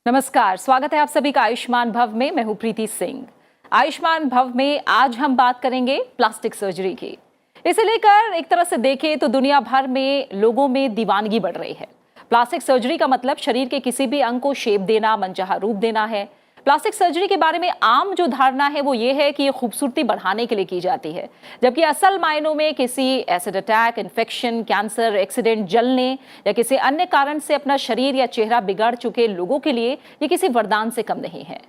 नमस्कार, स्वागत है आप सभी का आयुष्मान भव में। मैं हूं प्रीति सिंह। आयुष्मान भव में आज हम बात करेंगे प्लास्टिक सर्जरी की। इसे लेकर एक तरह से देखें तो दुनिया भर में लोगों में दीवानगी बढ़ रही है। प्लास्टिक सर्जरी का मतलब शरीर के किसी भी अंग को शेप देना, मनचाहा रूप देना है। प्लास्टिक सर्जरी के बारे में आम जो धारणा है वो ये है कि ये खूबसूरती बढ़ाने के लिए की जाती है, जबकि असल मायनों में किसी acid attack, infection, cancer, accident, जलने या किसी अन्य कारण से अपना शरीर या चेहरा बिगाड़ चुके लोगों के लिए ये किसी वरदान से कम नहीं है।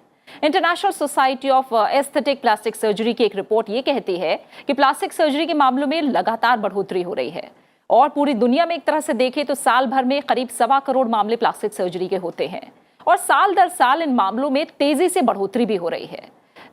International society of aesthetic plastic surgery की एक रिपोर्ट ये कहती है कि प्लास्टिक सर्जरी के मामलों में लगातार बढ़ोतरी हो रही है और पूरी दुनिया में एक तरह से देखें तो साल भर में करीब 1.25 करोड़ मामले प्लास्टिक सर्जरी के होते हैं और साल दर साल इन मामलों में तेजी से बढ़ोतरी भी हो रही है।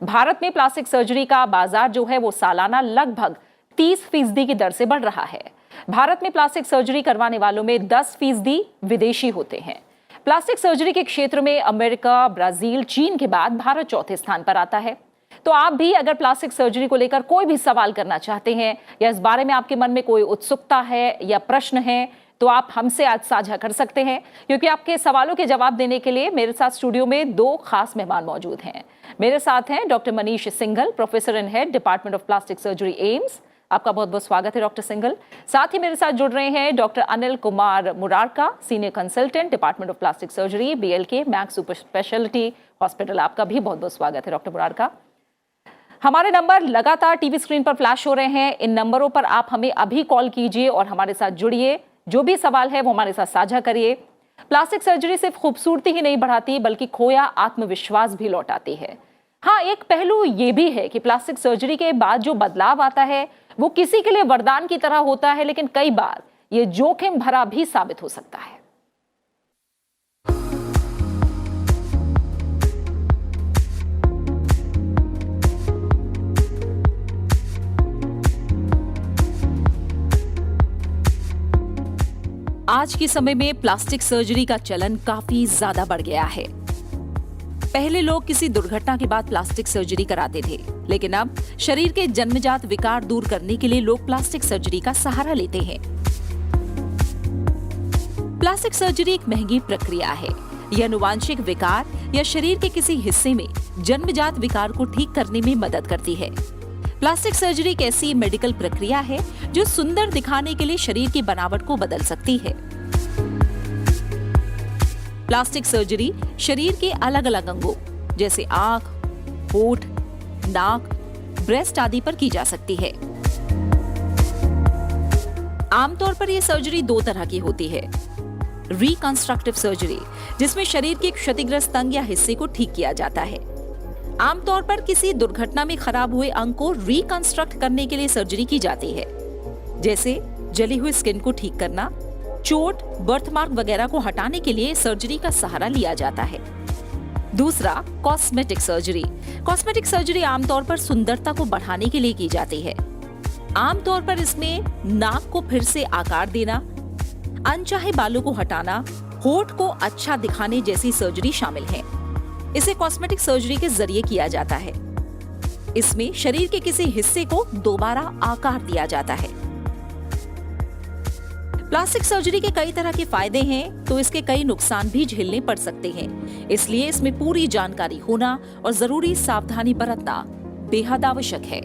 भारत में प्लास्टिक सर्जरी का बाजार जो है वो सालाना लगभग 30% की दर से बढ़ रहा है। भारत में प्लास्टिक सर्जरी करवाने वालों में 10% विदेशी होते हैं। प्लास्टिक सर्जरी के क्षेत्र में अमेरिका, ब्राजील, चीन के बाद भारत चौथे स्थान पर आता है। तो आप भी अगर प्लास्टिक सर्जरी को लेकर कोई भी सवाल करना चाहते हैं या इस बारे में आपके मन में कोई उत्सुकता है या प्रश्न है तो आप हमसे आज साझा कर सकते हैं, क्योंकि आपके सवालों के जवाब देने के लिए मेरे साथ स्टूडियो में 2 खास मेहमान मौजूद हैं। मेरे साथ हैं doctor Manish Singhal, professor and head department of plastic surgery, AIIMS. आपका बहुत बहुत स्वागत है डॉक्टर सिंघल। साथ ही मेरे साथ जुड़ रहे हैं doctor Anil Kumar Murarka, senior consultant, department of plastic surgery, BLK max super speciality hospital. आपका भी बहुत बहुत स्वागत है डॉक्टर मुरारका। हमारे नंबर लगातार टीवी स्क्रीन पर फ्लैश हो रहे हैं। इन नंबरों पर आप हमें अभी कॉल कीजिए और हमारे साथ जुड़िए। जो भी सवाल है वो हमारे साथ साझा करिए। प्लास्टिक सर्जरी सिर्फ खूबसूरती ही नहीं बढ़ाती बल्कि खोया आत्मविश्वास भी लौटाती है। हाँ, एक पहलू ये भी है कि प्लास्टिक सर्जरी के बाद जो बदलाव आता है वो किसी के लिए वरदान की तरह होता है, लेकिन कई बार ये जोखिम भरा भी साबित हो सकता है। आज के समय में प्लास्टिक सर्जरी का चलन काफी ज्यादा बढ़ गया है। पहले लोग किसी दुर्घटना के बाद प्लास्टिक सर्जरी कराते थे, लेकिन अब शरीर के जन्मजात विकार दूर करने के लिए लोग प्लास्टिक सर्जरी का सहारा लेते हैं। प्लास्टिक सर्जरी एक महंगी प्रक्रिया है। यह आनुवांशिक विकार या शरीर के किसी हिस्से में जन्मजात विकार को ठीक करने में मदद करती है। प्लास्टिक सर्जरी एक ऐसी मेडिकल प्रक्रिया है जो सुंदर दिखाने के लिए शरीर की बनावट को बदल सकती है। प्लास्टिक सर्जरी शरीर के अलग अलग अंगों जैसे आंख, होठ, नाक, ब्रेस्ट आदि पर की जा सकती है। आमतौर पर यह सर्जरी 2 तरह की होती है। रिकंस्ट्रक्टिव सर्जरी, जिसमें शरीर के क्षतिग्रस्त अंग या हिस्से को ठीक किया जाता है। आमतौर पर किसी दुर्घटना में खराब हुए अंग को रिकंस्ट्रक्ट करने के लिए सर्जरी की जाती है, जैसे जली हुई स्किन को ठीक करना, चोट, बर्थमार्क वगैरह को हटाने के लिए सर्जरी का सहारा लिया जाता है। दूसरा, कॉस्मेटिक सर्जरी। कॉस्मेटिक सर्जरी आमतौर पर सुंदरता को बढ़ाने के लिए की जाती है। आमतौर पर इसमें नाक को फिर से आकार देना, अनचाहे बालों को हटाना, होठ को अच्छा दिखाने जैसी सर्जरी शामिल है। इसे कॉस्मेटिक सर्जरी के जरिए किया जाता है। इसमें शरीर के किसी हिस्से को दोबारा आकार दिया जाता है। प्लास्टिक सर्जरी के कई तरह के फायदे हैं, तो इसके कई नुकसान भी झेलने पड़ सकते हैं। इसलिए इसमें पूरी जानकारी होना और जरूरी सावधानी बरतना बेहद आवश्यक है।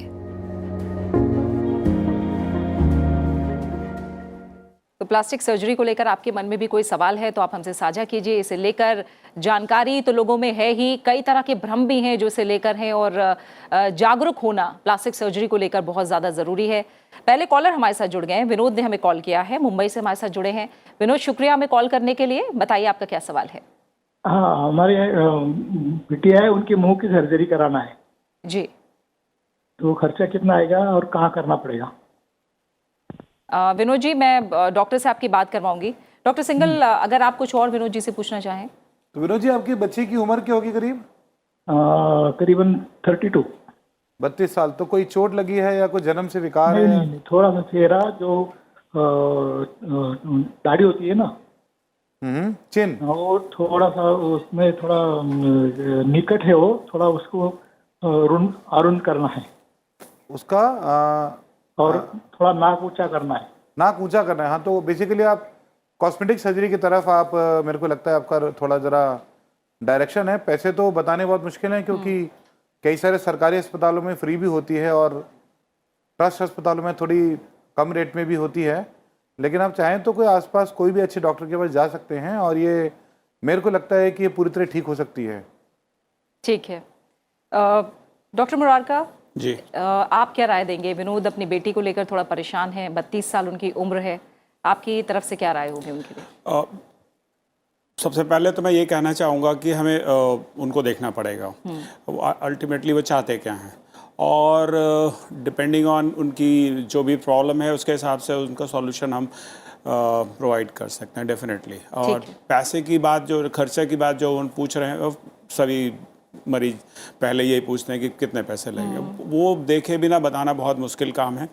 तो प्लास्टिक सर्जरी को लेकर आपके मन में भी कोई सवाल है तो आप हमसे साझा कीजिए। इसे लेकर जानकारी तो लोगों में है ही, कई तरह के भ्रम भी हैं जो इसे लेकर हैं और जागरूक होना प्लास्टिक सर्जरी को लेकर बहुत ज़्यादा ज़रूरी है। पहले कॉलर हमारे साथ जुड़ गए हैं। विनोद ने हमें कॉल किया है, मुंबई से हमारे साथ जुड़े हैं। विनोद, शुक्रिया हमें कॉल करने के लिए। बताइए आपका क्या सवाल है। हाँ, हमारे बिटिया है, उनके मुंह की सर्जरी कराना है जी। तो खर्चा कितना आएगा और कहाँ करना पड़ेगा? विनोद जी, मैं डॉक्टर से आपकी बात करवाऊंगी। डॉक्टर सिंघल, अगर आप कुछ और विनोद जी से पूछना चाहें तो। विनोद जी, आपके बच्चे की उम्र क्या होगी? करीबन 32। 32 साल। तो कोई चोट लगी है या कोई जन्म से विकार है? नहीं, थोड़ा सा चेहरा जो दाढ़ी होती है ना, चिन, और थोड़ा सा उसमें थोड़ा निकट है, वो थोड़ा उसको अरुण करना है उसका और थोड़ा नाक ऊंचा करना है। नाक ऊंचा करना है। हाँ, तो बेसिकली आप कॉस्मेटिक सर्जरी की तरफ आप मेरे को लगता है आपका थोड़ा जरा डायरेक्शन है। पैसे तो बताने बहुत मुश्किल है, क्योंकि कई सारे सरकारी अस्पतालों में फ्री भी होती है और ट्रस्ट अस्पतालों में थोड़ी कम रेट में भी होती है। लेकिन आप चाहें तो कोई आसपास कोई भी अच्छे डॉक्टर के पास जा सकते हैं, और ये मेरे को लगता है कि ये पूरी तरह ठीक हो सकती है। ठीक है। डॉक्टर मुरारका जी, आप क्या राय देंगे? विनोद अपनी बेटी को लेकर थोड़ा परेशान है, 32 साल उनकी उम्र है, आपकी तरफ से क्या राय होगी उनके लिए? सबसे पहले तो मैं ये कहना चाहूँगा कि हमें उनको देखना पड़ेगा अल्टीमेटली वो चाहते क्या हैं, और डिपेंडिंग ऑन उनकी जो भी प्रॉब्लम है उसके हिसाब से उनका सॉल्यूशन हम प्रोवाइड कर सकते हैं डेफिनेटली। और पैसे की बात, जो खर्चे की बात जो उन पूछ रहे हैं, सभी मरीज पहले यही पूछते हैं कि कितने पैसे लगेंगे। वो देखे बिना बताना बहुत मुश्किल काम है।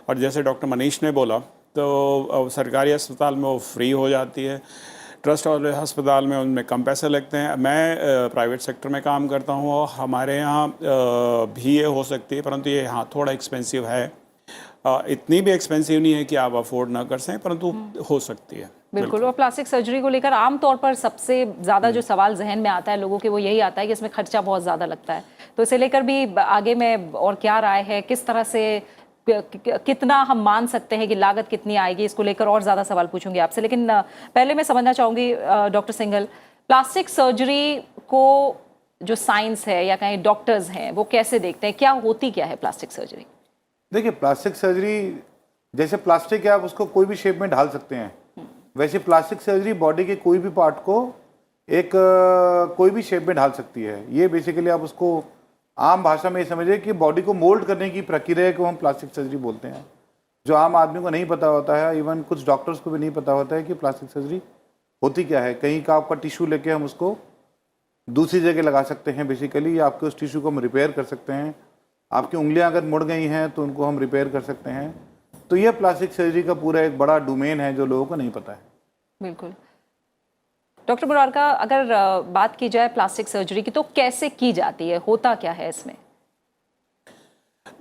और जैसे डॉक्टर मनीष ने बोला, तो सरकारी अस्पताल में वो फ्री हो जाती है, ट्रस्ट वाले अस्पताल में उनमें कम पैसे लगते हैं। मैं प्राइवेट सेक्टर में काम करता हूँ और हमारे यहाँ भी ये हो सकती है, परंतु ये यहाँ थोड़ा एक्सपेंसिव है। इतनी भी एक्सपेंसिव नहीं है कि आप अफोर्ड ना कर सकें, परंतु हो सकती है। बिल्कुल। और प्लास्टिक सर्जरी को लेकर आमतौर पर सबसे ज़्यादा जो सवाल जहन में आता है लोगों के, वो यही आता है कि इसमें खर्चा बहुत ज़्यादा लगता है। तो इसे लेकर भी आगे में और क्या राय है, किस तरह से कितना हम मान सकते हैं कि लागत कितनी आएगी, इसको लेकर और ज़्यादा सवाल पूछूंगी आपसे। लेकिन पहले मैं समझना चाहूँगी डॉक्टर सिंघल, प्लास्टिक सर्जरी को जो साइंस है या कहीं डॉक्टर्स हैं वो कैसे देखते हैं, क्या होती क्या है प्लास्टिक सर्जरी? देखिए, प्लास्टिक सर्जरी जैसे प्लास्टिक है, आप उसको कोई भी शेप में ढाल सकते हैं, वैसे प्लास्टिक सर्जरी बॉडी के कोई भी पार्ट को एक कोई भी शेप में ढाल सकती है। ये बेसिकली आप उसको आम भाषा में ये समझिए कि बॉडी को मोल्ड करने की प्रक्रिया को हम प्लास्टिक सर्जरी बोलते हैं, जो आम आदमी को नहीं पता होता है। इवन कुछ डॉक्टर्स को भी नहीं पता होता है कि प्लास्टिक सर्जरी होती क्या है। कहीं का आपका टिश्यू लेके हम उसको दूसरी जगह लगा सकते हैं बेसिकली, या आपके उस टिश्यू को हम रिपेयर कर सकते हैं। आपकी उंगलियां अगर मुड़ गई हैं तो उनको हम रिपेयर कर सकते हैं। तो यह प्लास्टिक सर्जरी का पूरा एक बड़ा डोमेन है जो लोगों को नहीं पता है। बिल्कुल। डॉक्टर मुरारका, अगर बात की जाए प्लास्टिक सर्जरी की, तो कैसे की जाती है, होता क्या है इसमें?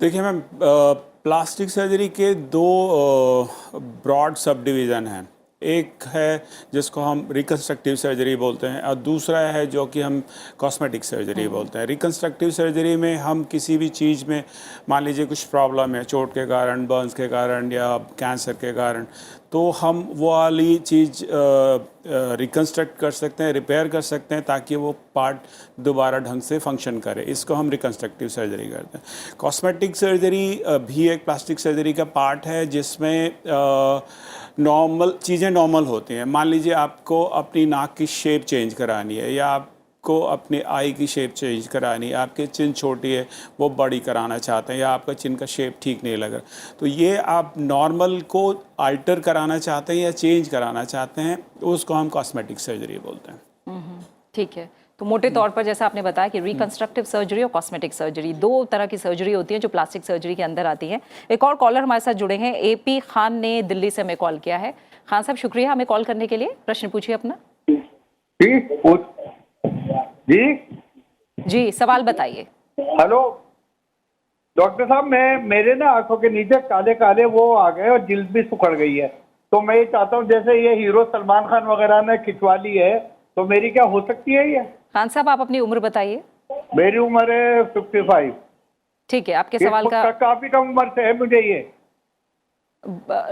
देखिए मैम, प्लास्टिक सर्जरी के दो ब्रॉड सब डिवीज़न हैं। एक है जिसको हम रिकन्स्ट्रक्टिव सर्जरी बोलते हैं, और दूसरा है जो कि हम कॉस्मेटिक सर्जरी बोलते हैं। रिकन्स्ट्रक्टिव सर्जरी में हम किसी भी चीज़ में, मान लीजिए कुछ प्रॉब्लम है चोट के कारण, बर्न्स के कारण या कैंसर के कारण, तो हम वो वाली चीज़ रिकन्स्ट्रक्ट कर सकते हैं, रिपेयर कर सकते हैं, ताकि वो पार्ट दोबारा ढंग से फंक्शन करे। इसको हम रिकन्स्ट्रक्टिव सर्जरी करते हैं। कॉस्मेटिक सर्जरी भी एक प्लास्टिक सर्जरी का पार्ट है, जिसमें नॉर्मल चीज़ें नॉर्मल होती हैं। मान लीजिए आपको अपनी नाक की शेप चेंज करानी है, या आपको अपनी आई की शेप चेंज करानी है, आपकी चिन छोटी है वो बड़ी कराना चाहते हैं, या आपका चिन का शेप ठीक नहीं लग रहा, तो ये आप नॉर्मल को अल्टर कराना चाहते हैं या चेंज कराना चाहते हैं, उसको हम कॉस्मेटिक सर्जरी बोलते हैं। ठीक है। तो मोटे तौर पर जैसा आपने बताया कि रिकंस्ट्रक्टिव सर्जरी और कॉस्मेटिक सर्जरी दो तरह की सर्जरी होती है जो प्लास्टिक सर्जरी के अंदर आती है। एक और कॉलर हमारे साथ जुड़े हैं, एपी खान ने दिल्ली से हमें कॉल किया है। खान साहब, शुक्रिया हमें कॉल करने के लिए। प्रश्न पूछिए अपना। जी, सवाल बताइए। हेलो डॉक्टर साहब, मेरे ना आंखों के नीचे काले काले वो आ गए और जिल्द भी सुखड़ गई है, तो मैं ये चाहता हूँ जैसे ये हीरो सलमान खान वगैरह ने खिंचवा ली है, तो मेरी क्या हो सकती है ये? खान साहब, आप अपनी उम्र बताइए। मेरी उम्र है 55। ठीक है, आपके सवाल का काफी कम उम्र से है मुझे ये।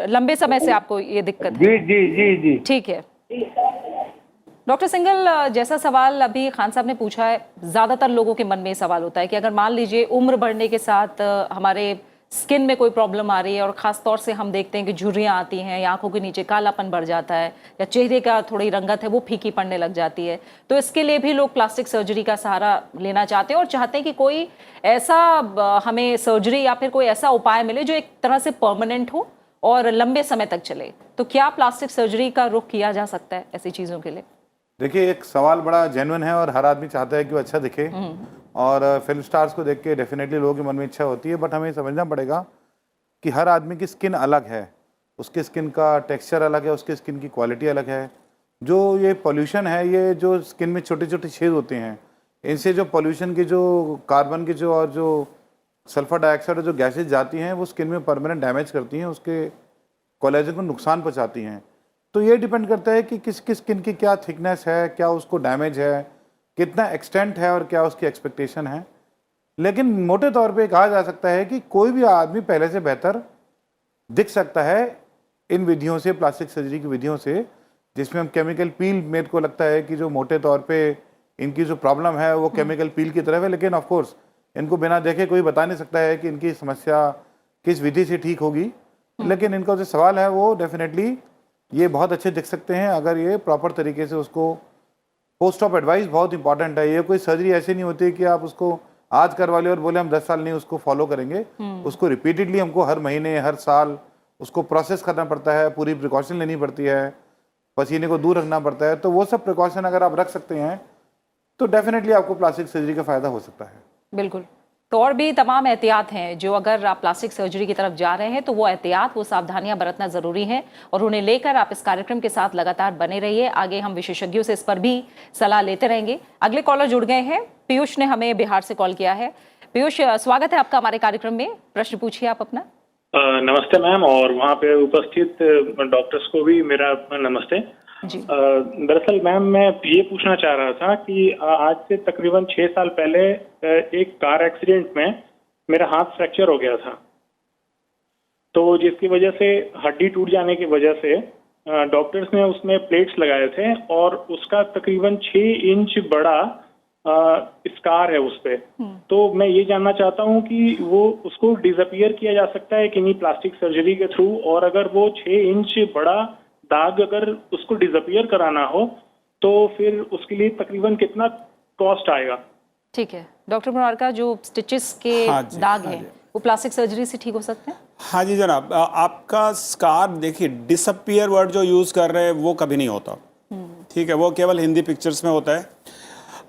लंबे समय से आपको ये दिक्कत है? जी जी जी जी। ठीक है डॉक्टर सिंघल, जैसा सवाल अभी खान साहब ने पूछा है, ज़्यादातर लोगों के मन में ये सवाल होता है कि अगर मान लीजिए उम्र बढ़ने के साथ हमारे स्किन में कोई प्रॉब्लम आ रही है, और ख़ास तौर से हम देखते हैं कि झुर्रियाँ आती हैं या आंखों के नीचे कालापन बढ़ जाता है, या चेहरे का थोड़ी रंगत है वो फीकी पड़ने लग जाती है, तो इसके लिए भी लोग प्लास्टिक सर्जरी का सहारा लेना चाहते हैं और चाहते हैं कि कोई ऐसा हमें सर्जरी या फिर कोई ऐसा उपाय मिले जो एक तरह से परमानेंट हो और लंबे समय तक चले। तो क्या प्लास्टिक सर्जरी का रुख किया जा सकता है ऐसी चीज़ों के लिए? देखिए, एक सवाल बड़ा जेन्युइन है और हर आदमी चाहता है कि वो अच्छा दिखे, और फिल्म स्टार्स को देख के डेफिनेटली लोगों के मन में इच्छा होती है। बट हमें समझना पड़ेगा कि हर आदमी की स्किन अलग है, उसके स्किन का टेक्सचर अलग है, उसके स्किन की क्वालिटी अलग है। जो ये पोल्यूशन है, ये जो स्किन में छोटे छोटे छेद होते हैं, इनसे जो पोल्यूशन की जो कार्बन की जो और जो सल्फर डाइऑक्साइड और जो गैसेज जाती हैं, वो स्किन में परमानेंट डैमेज करती हैं, उसके कोलेजन को नुकसान पहुँचाती हैं। तो ये डिपेंड करता है कि किसकी स्किन की क्या थिकनेस है, क्या उसको डैमेज है, कितना एक्सटेंट है और क्या उसकी एक्सपेक्टेशन है। लेकिन मोटे तौर पे कहा जा सकता है कि कोई भी आदमी पहले से बेहतर दिख सकता है इन विधियों से, प्लास्टिक सर्जरी की विधियों से, जिसमें हम केमिकल पील, मेरे को लगता है कि जो मोटे तौर पे इनकी जो प्रॉब्लम है वो केमिकल पील की तरफ है। लेकिन ऑफ कोर्स इनको बिना देखे कोई बता नहीं सकता है कि इनकी समस्या किस विधि से ठीक होगी। लेकिन इनका जो सवाल है वो डेफिनेटली ये बहुत अच्छे दिख सकते हैं अगर ये प्रॉपर तरीके से उसको, पोस्ट ऑफ एडवाइस बहुत इंपॉर्टेंट है। ये कोई सर्जरी ऐसी नहीं होती कि आप उसको आज करवा लें और बोले हम 10 साल नहीं उसको फॉलो करेंगे। उसको रिपीटेडली हमको हर महीने, हर साल उसको प्रोसेस करना पड़ता है, पूरी प्रिकॉशन लेनी पड़ती है, पसीने को दूर रखना पड़ता है। तो वो सब प्रिकॉशन अगर आप रख सकते हैं तो डेफिनेटली आपको प्लास्टिक सर्जरी का फ़ायदा हो सकता है। बिल्कुल। तो और भी तमाम एहतियात हैं जो अगर आप प्लास्टिक सर्जरी की तरफ जा रहे हैं तो वो एहतियात, वो सावधानियां बरतना ज़रूरी है और उन्हें लेकर आप इस कार्यक्रम के साथ लगातार बने रहिए। आगे हम विशेषज्ञों से इस पर भी सलाह लेते रहेंगे। अगले कॉलर जुड़ गए हैं, पीयूष ने हमें बिहार से कॉल किया है। पीयूष, स्वागत है आपका हमारे कार्यक्रम में, प्रश्न पूछिए आप अपना। नमस्ते मैम, और वहाँ पे उपस्थित डॉक्टर्स को भी मेरा नमस्ते जी। दरअसल मैम मैं ये पूछना चाह रहा था कि आज से तकरीबन 6 साल पहले एक कार एक्सीडेंट में मेरा हाथ फ्रैक्चर हो गया था, तो जिसकी वजह से हड्डी टूट जाने की वजह से डॉक्टर्स ने उसमें प्लेट्स लगाए थे और उसका तकरीबन 6 इंच बड़ा स्कार है उस पे। तो मैं ये जानना चाहता हूँ कि वो उसको डिसअपियर किया जा सकता है कि नहीं प्लास्टिक सर्जरी के थ्रू, और अगर वो 6 इंच बड़ा दाग अगर उसको डिसअपियर कराना हो तो फिर उसके लिए तकरीबन कितना कॉस्ट आएगा? ठीक है डॉक्टर मुनारका, जो स्टिचेस के दाग हैं वो प्लास्टिक सर्जरी से ठीक हो सकते हैं? हाँ जी जनाब, आपका स्कार देखिए, डिसअपियर वर्ड जो यूज़ कर रहे हैं वो कभी नहीं होता, ठीक है, वो केवल हिंदी पिक्चर्स में होता है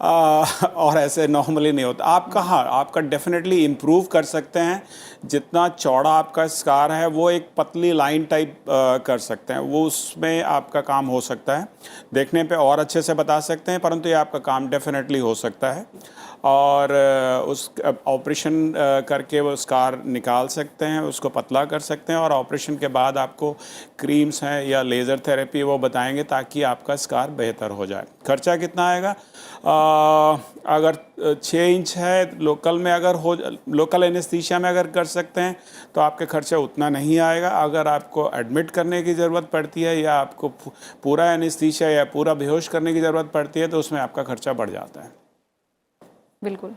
और ऐसे नॉर्मली नहीं होता। आपका हाँ, आपका डेफिनेटली इम्प्रूव कर सकते हैं। जितना चौड़ा आपका स्कार है वो एक पतली लाइन टाइप कर सकते हैं, वो उसमें आपका काम हो सकता है। देखने पे और अच्छे से बता सकते हैं, परंतु ये आपका काम डेफिनेटली हो सकता है और उस ऑपरेशन करके वो स्कार निकाल सकते हैं, उसको पतला कर सकते हैं और ऑपरेशन के बाद आपको क्रीम्स हैं या लेज़र थेरेपी वो बताएंगे ताकि आपका स्कार बेहतर हो जाए। खर्चा कितना आएगा? अगर 6 इंच है लोकल में, अगर हो लोकल एनेस्थीसिया में अगर कर सकते हैं तो आपके खर्चा उतना नहीं आएगा। अगर आपको एडमिट करने की ज़रूरत पड़ती है या आपको पूरा एनेस्थीसिया या पूरा बेहोश करने की ज़रूरत पड़ती है तो उसमें आपका खर्चा बढ़ जाता है। बिल्कुल।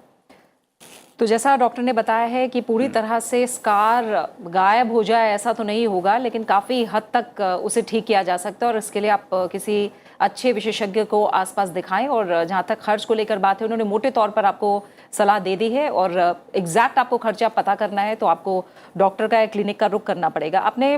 तो जैसा डॉक्टर ने बताया है कि पूरी तरह से स्कार गायब हो जाए ऐसा तो नहीं होगा, लेकिन काफ़ी हद तक उसे ठीक किया जा सकता है और इसके लिए आप किसी अच्छे विशेषज्ञ को आसपास दिखाएं। और जहाँ तक खर्च को लेकर बात है, उन्होंने मोटे तौर पर आपको सलाह दे दी है और एग्जैक्ट आपको खर्चा पता करना है तो आपको डॉक्टर का क्लिनिक का रुख करना पड़ेगा। आपने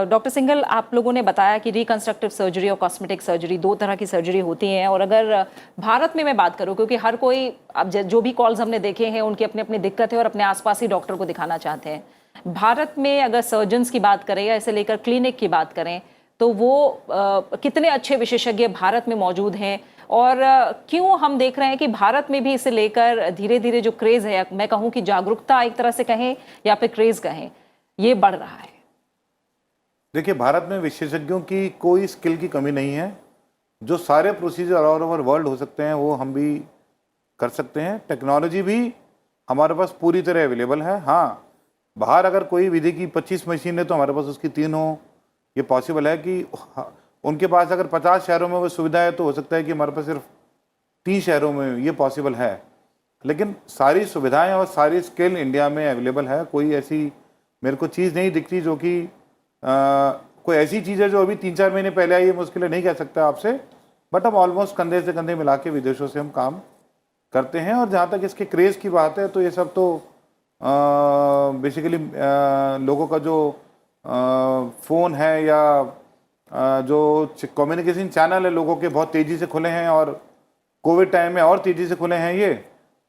डॉक्टर सिंघल, आप लोगों ने बताया कि रिकंस्ट्रक्टिव सर्जरी और कॉस्मेटिक सर्जरी 2 तरह की सर्जरी होती हैं और अगर भारत में मैं बात करूं, क्योंकि हर कोई, अब जो भी कॉल्स हमने देखे हैं उनकी अपनी अपनी दिक्कत है और अपने आसपास ही डॉक्टर को दिखाना चाहते हैं। भारत में अगर सर्जन्स की बात करें या इसे लेकर क्लिनिक की बात करें तो वो कितने अच्छे विशेषज्ञ भारत में मौजूद हैं और क्यों हम देख रहे हैं कि भारत में भी इसे लेकर धीरे धीरे जो क्रेज़ है, मैं कहूँ कि जागरूकता एक तरह से कहें या फिर क्रेज़ कहें, ये बढ़ रहा है? देखिए, भारत में विशेषज्ञों की कोई स्किल की कमी नहीं है। जो सारे प्रोसीजर ऑल ओवर वर्ल्ड हो सकते हैं वो हम भी कर सकते हैं। टेक्नोलॉजी भी हमारे पास पूरी तरह अवेलेबल है। हाँ, बाहर अगर कोई विधि की 25 मशीन है तो हमारे पास उसकी 3 हो, ये पॉसिबल है कि उनके पास अगर 50 शहरों में वो सुविधा है तो हो सकता है कि हमारे पास सिर्फ 3 शहरों में ये पॉसिबल है। लेकिन सारी सुविधाएं और सारी स्किल इंडिया में अवेलेबल है। कोई ऐसी मेरे को चीज़ नहीं दिखती जो कि कोई ऐसी चीज़ है जो अभी 3-4 महीने पहले आई है, मुश्किल नहीं कह सकता आपसे, बट हम ऑलमोस्ट कंधे से कंधे मिला के विदेशों से हम काम करते हैं। और जहाँ तक इसके क्रेज़ की बात है तो ये सब तो बेसिकली लोगों का जो फ़ोन है या जो कम्युनिकेशन चैनल है लोगों के बहुत तेज़ी से खुले हैं और कोविड टाइम में और तेज़ी से खुले हैं ये,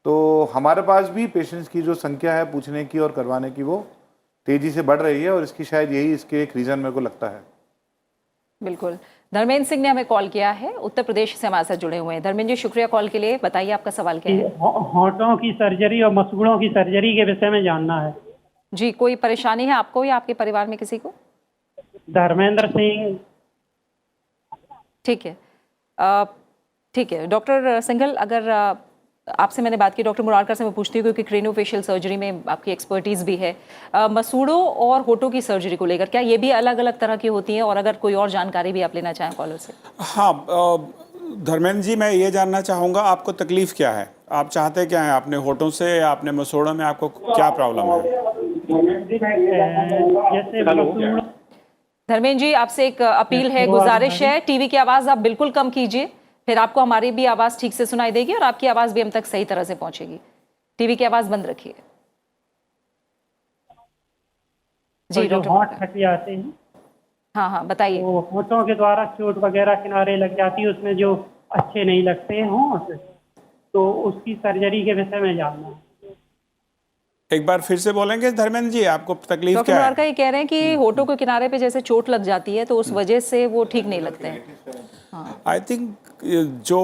तो हमारे पास भी पेशेंट्स की जो संख्या है पूछने की और करवाने की वो तेज़ी से बढ़ रही है और इसकी शायद यही इसके एक रीज़न मेरे को लगता है। बिल्कुल। धर्मेंद्र सिंह ने हमें कॉल किया है, उत्तर प्रदेश से हमारे साथ जुड़े हुए हैं। धर्मेंद्र जी, शुक्रिया कॉल के लिए। बताइए आपका सवाल क्या है? होंठों की सर्जरी और मसूड़ों की सर्जरी के विषय में जानना है जी। कोई परेशानी है आपको या आपके परिवार में किसी को? धर्मेंद्र सिंह। ठीक है। ठीक है डॉक्टर सिंघल, अगर आपसे मैंने बात की, डॉक्टर मुरारकर से मैं पूछती हूँ क्योंकि क्रेनियोफेशियल सर्जरी में आपकी एक्सपर्टीज भी है, मसूड़ों और होठों की सर्जरी को लेकर क्या ये भी अलग अलग तरह की होती हैं, और अगर कोई और जानकारी भी आप लेना चाहें कॉलर से। हाँ धर्मेंद्र जी, मैं ये जानना चाहूँगा आपको तकलीफ क्या है, आप चाहते क्या है, आपने होठों से या आपने मसूड़ों में आपको क्या प्रॉब्लम है? जैसे मसूड़ों धर्मेंद्र जी, आपसे एक अपील है, गुजारिश है, टीवी की आवाज आप बिल्कुल कम कीजिए, फिर आपको हमारी भी आवाज ठीक से सुनाई देगी और आपकी आवाज भी हम तक सही तरह से पहुंचेगी। टीवी की आवाज बंद रखिए। जी जो डॉक्टर होंठ मुरारकर। फट जाते हैं, हाँ बताइए। तो होठों के द्वारा चोट वगैरह किनारे लग जाती है, उसमें जो अच्छे नहीं लगते हैं होंठ, तो उसकी सर्जरी के विषय में जानना है। एक बार फिर से बोलेंगे धर्मेंद्र जी, आपको तकलीफ डॉक्टर क्या है? मुरारकर ये कह रहे हैं कि होठों के किनारे पे जैसे चोट लग जाती है तो उस वजह से वो ठीक नहीं लगते हैं। आई थिंक जो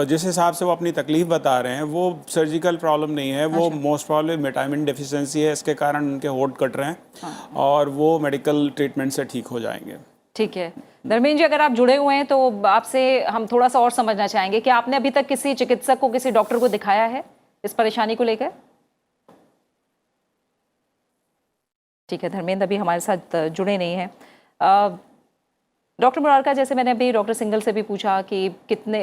जिस हिसाब से वो अपनी तकलीफ बता रहे हैं वो सर्जिकल प्रॉब्लम नहीं है, वो मोस्ट प्रॉब्लम विटामिन डेफिशिएंसी है, इसके कारण उनके होठ कट रहे हैं और वो मेडिकल ट्रीटमेंट से ठीक हो जाएंगे। ठीक है धर्मेंद्र जी, अगर आप जुड़े हुए हैं तो आपसे हम थोड़ा सा और समझना चाहेंगे कि आपने अभी तक किसी चिकित्सक को, किसी डॉक्टर को दिखाया है इस परेशानी को लेकर? ठीक है, धर्मेंद्र अभी हमारे साथ जुड़े नहीं हैं। डॉक्टर मुरारकर, जैसे मैंने अभी डॉक्टर सिंघल से भी पूछा कि कितने,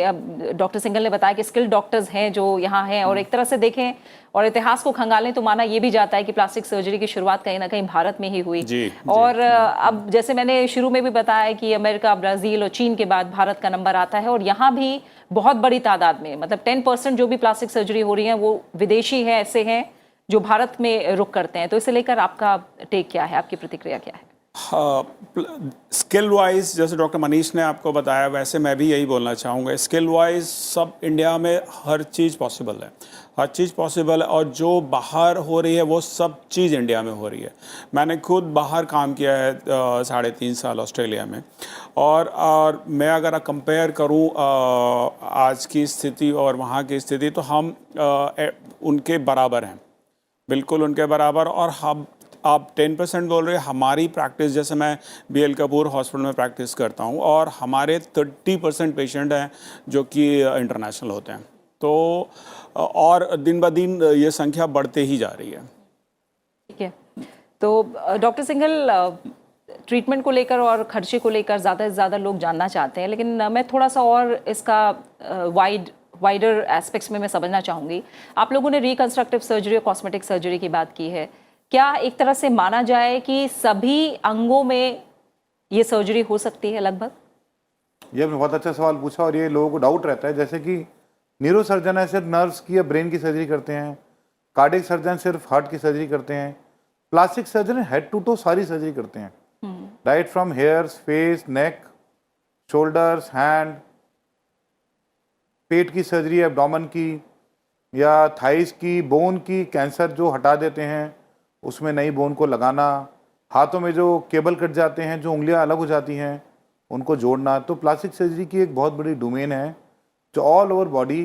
डॉक्टर सिंघल ने बताया कि स्किल्ड डॉक्टर्स हैं जो यहाँ हैं, और एक तरह से देखें और इतिहास को खंगालें तो माना ये भी जाता है कि प्लास्टिक सर्जरी की शुरुआत कहीं ना कहीं भारत में ही हुई। और अब जैसे मैंने शुरू में भी बताया कि अमेरिका, ब्राज़ील और चीन के बाद भारत का नंबर आता है, और यहाँ भी बहुत बड़ी तादाद में, मतलब 10% जो भी प्लास्टिक सर्जरी हो रही है वो विदेशी है, ऐसे हैं जो भारत में रुक करते हैं। तो इसे लेकर आपका टेक क्या है, आपकी प्रतिक्रिया क्या है? स्किल वाइज जैसे डॉक्टर मनीष ने आपको बताया, वैसे मैं भी यही बोलना चाहूँगा, स्किल वाइज सब इंडिया में हर चीज़ पॉसिबल है, हर चीज़ पॉसिबल है, और जो बाहर हो रही है वो सब चीज़ इंडिया में हो रही है। मैंने खुद बाहर काम किया है 3.5 साल ऑस्ट्रेलिया में, और मैं अगर कंपेयर करूँ आज की स्थिति और वहाँ की स्थिति, तो हम उनके बराबर हैं, बिल्कुल उनके बराबर। और हम, आप 10% बोल रहे हैं, हमारी प्रैक्टिस, जैसे मैं BL कपूर हॉस्पिटल में प्रैक्टिस करता हूँ और हमारे 30% पेशेंट हैं जो कि इंटरनेशनल होते हैं, तो और दिन ब दिन ये संख्या बढ़ते ही जा रही है। ठीक है, तो डॉक्टर सिंघल, ट्रीटमेंट को लेकर और खर्चे को लेकर ज़्यादा से ज़्यादा लोग जानना चाहते हैं, लेकिन मैं थोड़ा सा और इसका वाइडर एस्पेक्ट्स में मैं समझना चाहूँगी। आप लोगों ने रिकंस्ट्रक्टिव सर्जरी और कॉस्मेटिक सर्जरी की बात की है, क्या एक तरह से माना जाए कि सभी अंगों में ये सर्जरी हो सकती है लगभग? ये आपने बहुत अच्छा सवाल पूछा, और ये लोगों को डाउट रहता है, जैसे कि न्यूरो सर्जन है सिर्फ नर्व्स की या ब्रेन की सर्जरी करते हैं, कार्डियक सर्जन सिर्फ हार्ट की सर्जरी करते हैं, plastic surgeon head to toe सारी सर्जरी करते हैं, right from hairs, face, neck, shoulders, hand, पेट की सर्जरी, एब्डोमेन की या थाइस की, बोन की, कैंसर जो हटा देते हैं उसमें नई बोन को लगाना, हाथों में जो केबल कट जाते हैं, जो उंगलियां अलग हो जाती हैं उनको जोड़ना। तो प्लास्टिक सर्जरी की एक बहुत बड़ी डोमेन है जो ऑल ओवर बॉडी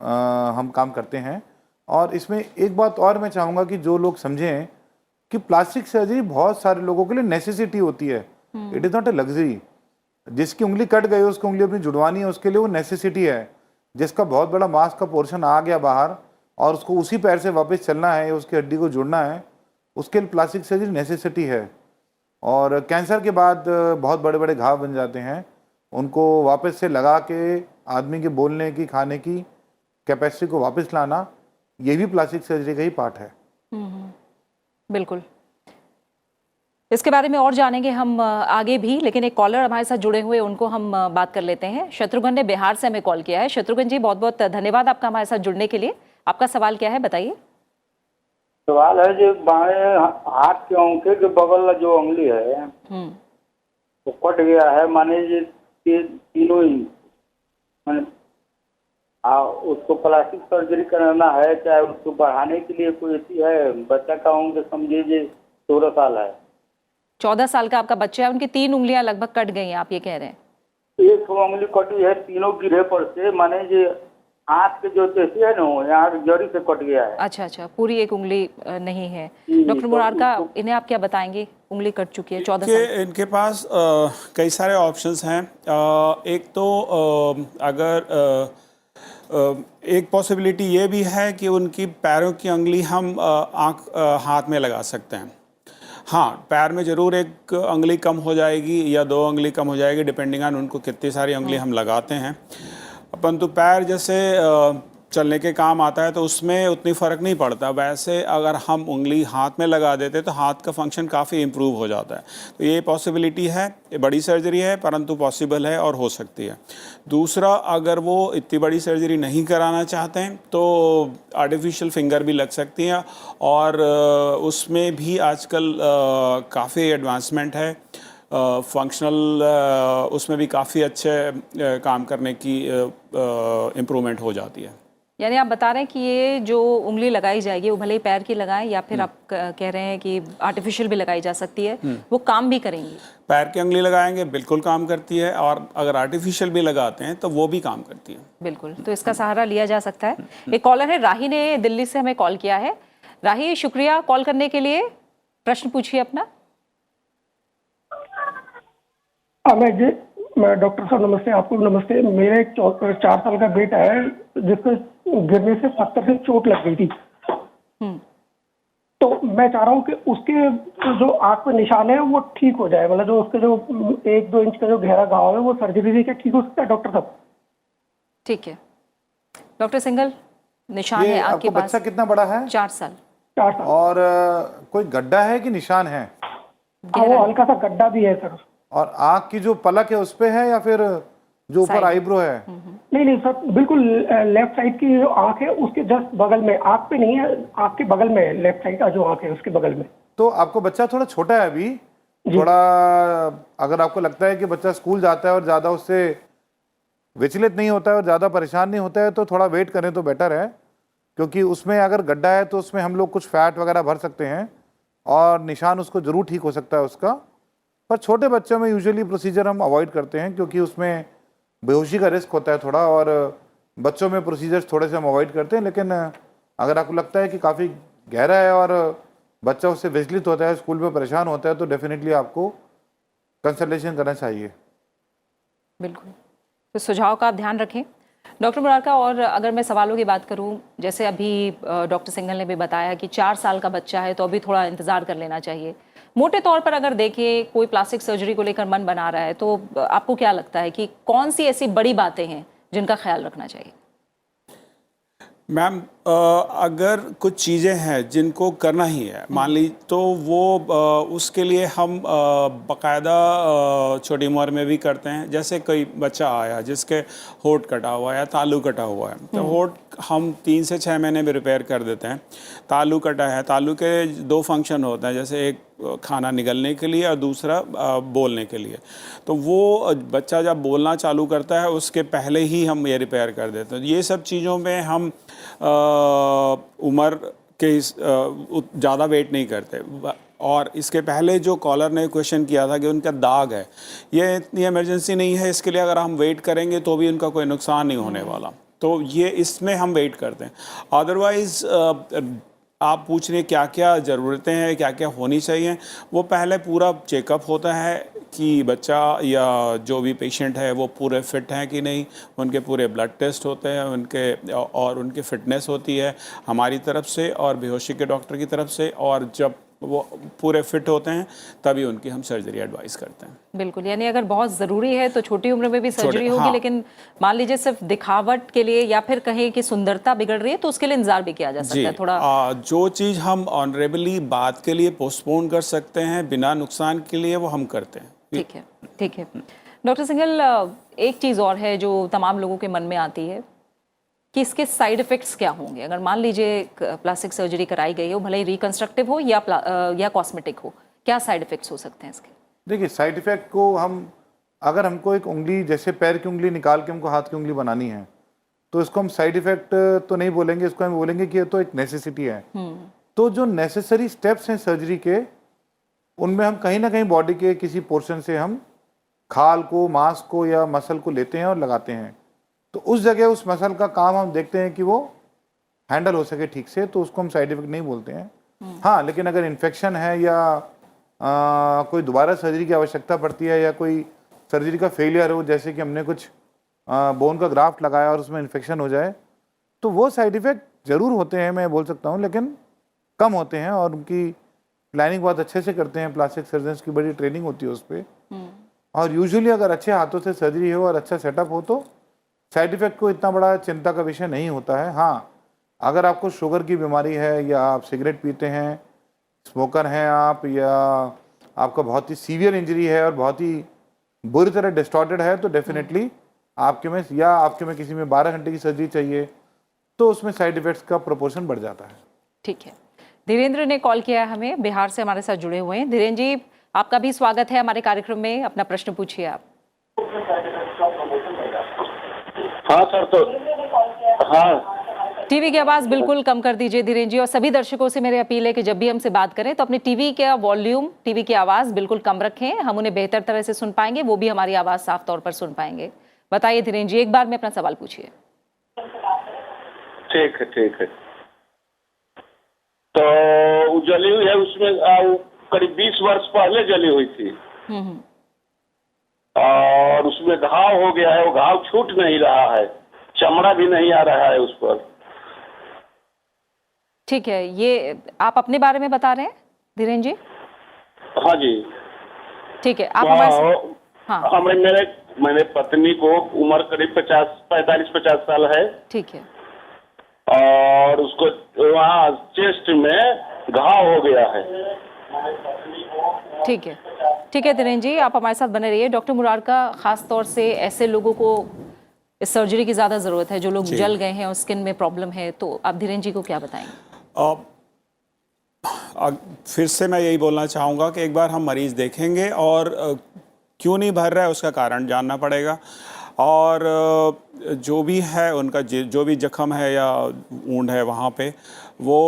हम काम करते हैं। और इसमें एक बात और मैं चाहूँगा कि जो लोग समझें कि प्लास्टिक सर्जरी बहुत सारे लोगों के लिए नेसेसिटी होती है, it is not a luxury. जिसकी उंगली कट गई, उसकी उंगली अपनी जुड़वानी है, उसके लिए वो नेसेसिटी है। जिसका बहुत बड़ा मांस का पोर्शन आ गया बाहर और उसको उसी पैर से वापस चलना है या उसकी हड्डी को जुड़ना है, उसके लिए प्लास्टिक सर्जरी नेसेसिटी है। और कैंसर के बाद बहुत बड़े बड़े घाव बन जाते हैं, उनको वापस से लगा के आदमी के बोलने की, खाने की कैपेसिटी को वापस लाना, ये भी प्लास्टिक सर्जरी का ही पार्ट है। बिल्कुल, इसके बारे में और जानेंगे हम आगे भी, लेकिन एक कॉलर हमारे साथ जुड़े हुए, उनको हम बात कर लेते हैं। शत्रुघ्न ने बिहार से हमें कॉल किया है। शत्रुघ्न जी, बहुत बहुत धन्यवाद आपका हमारे साथ जुड़ने के लिए। आपका सवाल क्या है, बताइए। सवाल है जो बाएं हाथ के अंगूठे के बगल जो उंगली है वो कट गया है, माने ये तीनों ही, माने उसको प्लास्टिक सर्जरी कराना है, चाहे उसको बढ़ाने के लिए कोई ऐसी है? बच्चा का उम्र समझिए 16 साल है। 14 साल का आपका बच्चा है, उनकी 3 उंगलियां लगभग कट गई हैं, आप ये कह रहे हैं? एक उंगली कटी है, तीनों गिरे पर से, माने ये हाथ के जो तेसी है ना वो यहाँ जड़ी से कट गया है। अच्छा अच्छा, पूरी एक उंगली नहीं है। जी, डॉक्टर तो मुरारका, उसको- इन्हें आप क्या बताएंगे? उंगली कट चुकी है 14 कि साल। इनके पास कई सारे ऑप्शंस हैं। एक तो अगर एक पॉसिबिलिटी ये भी है कि उनकी पैरों की उंगली हम हाथ में लगा सकते हैं। हाँ, पैर में ज़रूर एक उंगली कम हो जाएगी या 2 उंगली कम हो जाएगी, डिपेंडिंग ऑन उनको कितनी सारी उंगली हम लगाते हैं। परंतु पैर जैसे चलने के काम आता है तो उसमें उतनी फ़र्क नहीं पड़ता। वैसे अगर हम उंगली हाथ में लगा देते तो हाथ का फंक्शन काफ़ी इम्प्रूव हो जाता है। तो ये पॉसिबिलिटी है, ये बड़ी सर्जरी है परंतु पॉसिबल है और हो सकती है। दूसरा, अगर वो इतनी बड़ी सर्जरी नहीं कराना चाहते हैं तो आर्टिफिशियल फिंगर भी लग सकती हैं, और उसमें भी आजकल काफ़ी एडवांसमेंट है। फंक्शनल उसमें भी काफ़ी अच्छे काम करने की इम्प्रूवमेंट हो जाती है। यानी आप बता रहे हैं कि ये जो उंगली लगाई जाएगी वो भले ही पैर की लगाएं या फिर आप कह रहे हैं कि आर्टिफिशियल भी लगाई जा सकती है, वो काम भी करेंगी? पैर की उंगली लगाएंगे बिल्कुल काम करती है, और अगर आर्टिफिशियल भी लगाते हैं तो वो भी काम करती है। बिल्कुल, तो इसका सहारा लिया जा सकता है। एक कॉलर है, राही ने दिल्ली से हमें कॉल किया है। राही, शुक्रिया कॉल करने के लिए। प्रश्न पूछिए अपना। मैं डॉक्टर साहब नमस्ते, आपको नमस्ते। मेरे 4 साल का बेटा है जिसको गिरने से पत्थर से चोट लग गई थी। तो मैं चाह रहा हूँ कि उसके जो आंख पे निशान है वो ठीक हो जाए, मतलब जो उसके जो 1-2 इंच का जो गहरा घाव है वो सर्जरी से क्या ठीक हो सकता है डॉक्टर साहब? ठीक है डॉक्टर सिंघल, निशान ये है आंख के आपको पास। बच्चा कितना बड़ा है? 4 साल। 4 साल। और कोई गड्ढा है कि निशान है? हाँ, वो हल्का सा गड्ढा भी है सर। और आंख की जो पलक है उस पे है या फिर जो ऊपर साइड। आईब्रो है? नहीं सर, बिल्कुल लेफ्ट साइड की जो आंख है उसके जस्ट बगल में, आंख पे नहीं है, आंख के बगल में है, लेफ्ट साइड का जो आंख है उसके बगल में। तो आपको बच्चा थोड़ा छोटा है अभी, थोड़ा अगर आपको लगता है कि बच्चा स्कूल जाता है और ज़्यादा उससे विचलित नहीं होता है और ज़्यादा परेशान नहीं होता है तो थोड़ा वेट करें तो बेटर है, क्योंकि उसमें अगर गड्ढा है तो उसमें हम लोग कुछ फैट वगैरह भर सकते हैं और निशान उसको ज़रूर ठीक हो सकता है उसका। पर छोटे बच्चों में यूजुअली प्रोसीजर हम अवॉइड करते हैं क्योंकि उसमें बेहोशी का रिस्क होता है थोड़ा, और बच्चों में प्रोसीजर्स थोड़े से हम अवॉइड करते हैं। लेकिन अगर आपको लगता है कि काफ़ी गहरा है और बच्चा उससे विचलित होता है, स्कूल में परेशान होता है, तो डेफिनेटली आपको कंसल्टेशन करना चाहिए। बिल्कुल, तो सुझाव का आप ध्यान रखें डॉक्टर मुरारका। और अगर मैं सवालों की बात करूं, जैसे अभी डॉक्टर सिंघल ने भी बताया कि 4 साल का बच्चा है तो अभी थोड़ा इंतज़ार कर लेना चाहिए। मोटे तौर पर अगर देखें, कोई प्लास्टिक सर्जरी को लेकर मन बना रहा है तो आपको क्या लगता है कि कौन सी ऐसी बड़ी बातें हैं जिनका ख्याल रखना चाहिए? मैम, अगर कुछ चीज़ें हैं जिनको करना ही है, मान ली, तो वो उसके लिए हम बाकायदा छोटी उम्र में भी करते हैं। जैसे कोई बच्चा आया जिसके होंठ कटा हुआ है या तालू कटा हुआ है, तो होंठ हम 3 से 6 महीने में रिपेयर कर देते हैं। तालू कटा है, तालू के 2 फंक्शन होते हैं, जैसे एक खाना निगलने के लिए और दूसरा बोलने के लिए। तो वो बच्चा जब बोलना चालू करता है उसके पहले ही हम ये रिपेयर कर देते हैं। ये सब चीज़ों में हम उम्र के ज़्यादा वेट नहीं करते। और इसके पहले जो कॉलर ने क्वेश्चन किया था कि उनका दाग है, ये इतनी इमरजेंसी नहीं है, इसके लिए अगर हम वेट करेंगे तो भी उनका कोई नुकसान नहीं होने वाला। तो ये इसमें हम वेट करते हैं। अदरवाइज़ आप पूछ रहे क्या क्या ज़रूरतें हैं, क्या क्या होनी चाहिए, वो पहले पूरा चेकअप होता है कि बच्चा या जो भी पेशेंट है वो पूरे फिट हैं कि नहीं। उनके पूरे ब्लड टेस्ट होते हैं, उनके और उनकी फ़िटनेस होती है हमारी तरफ से और बेहोशी के डॉक्टर की तरफ से, और जब वो पूरे फिट होते हैं तभी उनकी हम सर्जरी एडवाइस करते हैं। बिल्कुल, यानी अगर बहुत ज़रूरी है तो छोटी उम्र में भी सर्जरी होगी। हाँ। लेकिन मान लीजिए सिर्फ दिखावट के लिए या फिर कहें कि सुंदरता बिगड़ रही है तो उसके लिए इंतजार भी किया जा सकता है थोड़ा। जो चीज़ हम ऑनरेबली बात के लिए पोस्टपोन कर सकते हैं बिना नुकसान के लिए, वो हम करते हैं। ठीक है, ठीक है। डॉक्टर सिंघल, एक चीज़ और है जो तमाम लोगों के मन में आती है कि इसके साइड इफ़ेक्ट्स क्या होंगे। अगर मान लीजिए प्लास्टिक सर्जरी कराई गई हो, भले ही रिकंस्ट्रक्टिव हो या कॉस्मेटिक हो, क्या साइड इफ़ेक्ट्स हो सकते हैं इसके? देखिए, साइड इफ़ेक्ट को अगर हमको एक उंगली, जैसे पैर की उंगली निकाल के हमको हाथ की उंगली बनानी है, तो इसको हम साइड इफ़ेक्ट तो नहीं बोलेंगे, इसको हम बोलेंगे कि ये तो एक नेसेसिटी है। तो जो नेसेसरी स्टेप्स हैं सर्जरी के, उनमें हम कहीं ना कहीं बॉडी के किसी पोर्शन से हम खाल को, मांस को या मसल को लेते हैं और लगाते हैं। तो उस जगह उस मसल का काम हम देखते हैं कि वो हैंडल हो सके ठीक से, तो उसको हम साइड इफेक्ट नहीं बोलते हैं। हाँ, लेकिन अगर इन्फेक्शन है या कोई दोबारा सर्जरी की आवश्यकता पड़ती है या कोई सर्जरी का फेलियर हो, जैसे कि हमने कुछ बोन का ग्राफ्ट लगाया और उसमें इन्फेक्शन हो जाए, तो वो साइड इफ़ेक्ट ज़रूर होते हैं, मैं बोल सकता हूँ, लेकिन कम होते हैं और उनकी प्लानिंग बहुत अच्छे से करते हैं। प्लास्टिक सर्जन्स की बड़ी ट्रेनिंग होती है उस पर, और यूजुअली अगर अच्छे हाथों से सर्जरी हो और अच्छा सेटअप हो तो साइड इफ़ेक्ट को इतना बड़ा चिंता का विषय नहीं होता है। हाँ, अगर आपको शुगर की बीमारी है या आप सिगरेट पीते हैं, स्मोकर हैं आप, या आपका बहुत ही सीवियर इंजरी है और बहुत ही बुरी तरह डिस्टॉर्टेड है, तो डेफिनेटली आपके में किसी में 12 घंटे की सर्जरी चाहिए, तो उसमें साइड इफ़ेक्ट्स का प्रोपोर्शन बढ़ जाता है। ठीक है। धीरेन्द्र ने कॉल किया है हमें, बिहार से हमारे साथ जुड़े हुए हैं। धीरेन्द्र जी, आपका भी स्वागत है हमारे कार्यक्रम में, अपना प्रश्न पूछिए आप। हाँ सर, तो हाँ, टीवी की आवाज़ बिल्कुल कम कर दीजिए धीरेन्द्र जी, और सभी दर्शकों से मेरी अपील है कि जब भी हमसे बात करें तो अपने टीवी का वॉल्यूम, टीवी की आवाज़ बिल्कुल कम रखें, हम उन्हें बेहतर तरह से सुन पाएंगे, वो भी हमारी आवाज़ साफ तौर पर सुन पाएंगे। बताइए धीरेन्द्र जी, एक बार में अपना सवाल पूछिए। ठीक है ठीक है। तो जली हुई है, उसमें करीब 20 वर्ष पहले जली हुई थी और उसमें घाव हो गया है, वो घाव छूट नहीं रहा है, चमड़ा भी नहीं आ रहा है उस पर। ठीक है, ये आप अपने बारे में बता रहे हैं धीरेन्द्र जी? हाँ जी। ठीक है, आप हमारे हाँ, मेरे पत्नी को उम्र करीब 45-50 साल है। ठीक है। और उसको वहाँ चेस्ट में घाव हो गया है। ठीक है, ठीक है धीरेन्द्र जी, आप हमारे साथ बने रहिए। डॉक्टर मुरार का खास तौर से ऐसे लोगों को इस सर्जरी की ज़्यादा ज़रूरत है जो लोग जल गए हैं और स्किन में प्रॉब्लम है, तो आप धीरेन्द्र जी को क्या बताएंगे? फिर से मैं यही बोलना चाहूँगा कि एक बार हम मरीज़ देखेंगे और क्यों नहीं भर रहा है उसका कारण जानना पड़ेगा, और जो भी है उनका जो भी जख्म है या वुंड है वहाँ पे वो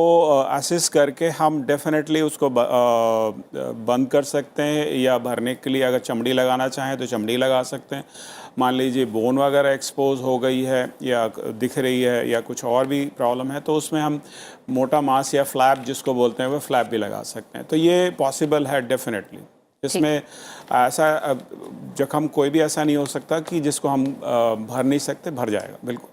असेस करके हम डेफिनेटली उसको बंद कर सकते हैं, या भरने के लिए अगर चमड़ी लगाना चाहें तो चमड़ी लगा सकते हैं। मान लीजिए बोन वगैरह एक्सपोज हो गई है या दिख रही है या कुछ और भी प्रॉब्लम है, तो उसमें हम मोटा मांस या फ्लैप जिसको बोलते हैं वो फ्लैप भी लगा सकते हैं। तो ये पॉसिबल है डेफिनेटली। इसमें ऐसा जख्म कोई भी ऐसा नहीं हो सकता कि जिसको हम भर नहीं सकते, भर जाएगा बिल्कुल।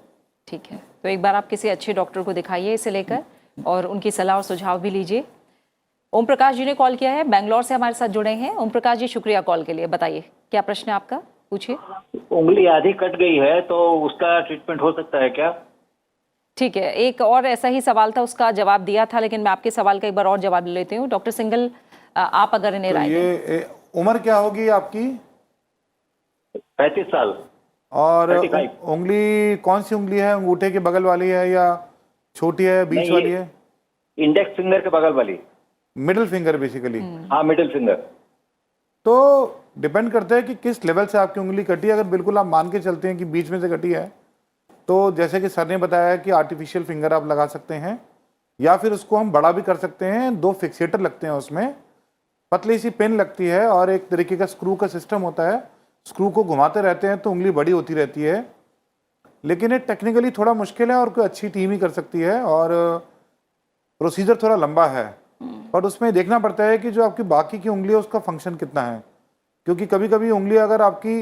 ठीक है, तो एक बार आप किसी अच्छे डॉक्टर को दिखाइए इसे लेकर और उनकी सलाह और सुझाव भी लीजिए। ओम प्रकाश जी ने कॉल किया है, बेंगलोर से हमारे साथ जुड़े हैं। ओम प्रकाश जी, शुक्रिया कॉल के लिए। बताइए क्या प्रश्न है आपका, पूछिए। उंगली आधी कट गई है तो उसका ट्रीटमेंट हो सकता है क्या? ठीक है, एक और ऐसा ही सवाल था, उसका जवाब दिया था, लेकिन मैं आपके सवाल का एक बार और जवाब लेती हूँ। डॉक्टर सिंघल, आप अगर इन्हें राय ये उम्र क्या होगी आपकी? 35 साल। और उंगली कौन सी उंगली है? अंगूठे के बगल वाली है या छोटी है, बीच वाली है? इंडेक्स फिंगर के बगल वाली, मिडिल फिंगर बेसिकली। हाँ, मिडिल फिंगर। तो डिपेंड करता है कि किस लेवल से आपकी उंगली कटी है। अगर बिल्कुल आप मान के चलते हैं कि बीच में से कटी है, तो जैसे कि सर ने बताया कि आर्टिफिशियल फिंगर आप लगा सकते हैं, या फिर उसको हम बड़ा भी कर सकते हैं। 2 फिक्सेटर लगते हैं, उसमें पतली सी पिन लगती है और एक तरीके का स्क्रू का सिस्टम होता है। स्क्रू को घुमाते रहते हैं तो उंगली बड़ी होती रहती है, लेकिन ये टेक्निकली थोड़ा मुश्किल है और कोई अच्छी टीम ही कर सकती है और प्रोसीजर थोड़ा लंबा है। पर उसमें देखना पड़ता है कि जो आपकी बाकी की उंगली है उसका फंक्शन कितना है, क्योंकि कभी कभी उंगली अगर आपकी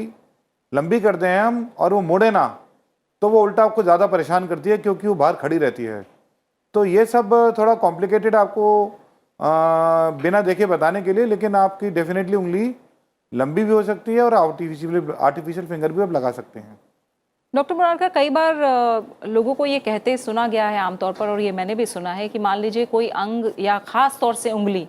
लंबी कर दें हम और वो मोड़े ना, तो वो उल्टा आपको ज़्यादा परेशान करती है क्योंकि वो बाहर खड़ी रहती है। तो ये सब थोड़ा कॉम्प्लिकेटेड आपको बिना देखे बताने के लिए, लेकिन आपकी डेफिनेटली उंगली लंबी भी हो सकती है और आर्टिफिशियल फिंगर भी आप लगा सकते हैं। डॉक्टर मुरार का कई बार लोगों को ये कहते सुना गया है आमतौर पर, और ये मैंने भी सुना है कि मान लीजिए कोई अंग या ख़ास तौर से उंगली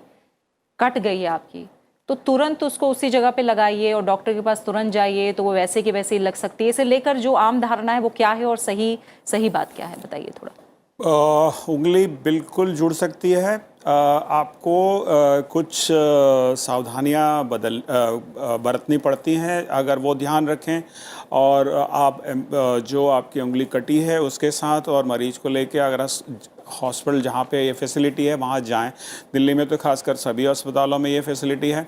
कट गई है आपकी, तो तुरंत उसको उसी जगह पे लगाइए और डॉक्टर के पास तुरंत जाइए, तो वो वैसे की वैसे ही लग सकती है। इसे लेकर जो आम धारणा है वो क्या है और सही बात क्या है, बताइए थोड़ा। उंगली बिल्कुल जुड़ सकती है। आपको कुछ सावधानियां बरतनी पड़ती हैं। अगर वो ध्यान रखें और आप जो आपकी उंगली कटी है उसके साथ और मरीज को लेके अगर हॉस्पिटल जहाँ पे ये फैसिलिटी है वहाँ जाएं। दिल्ली में तो खासकर सभी अस्पतालों में ये फैसिलिटी है।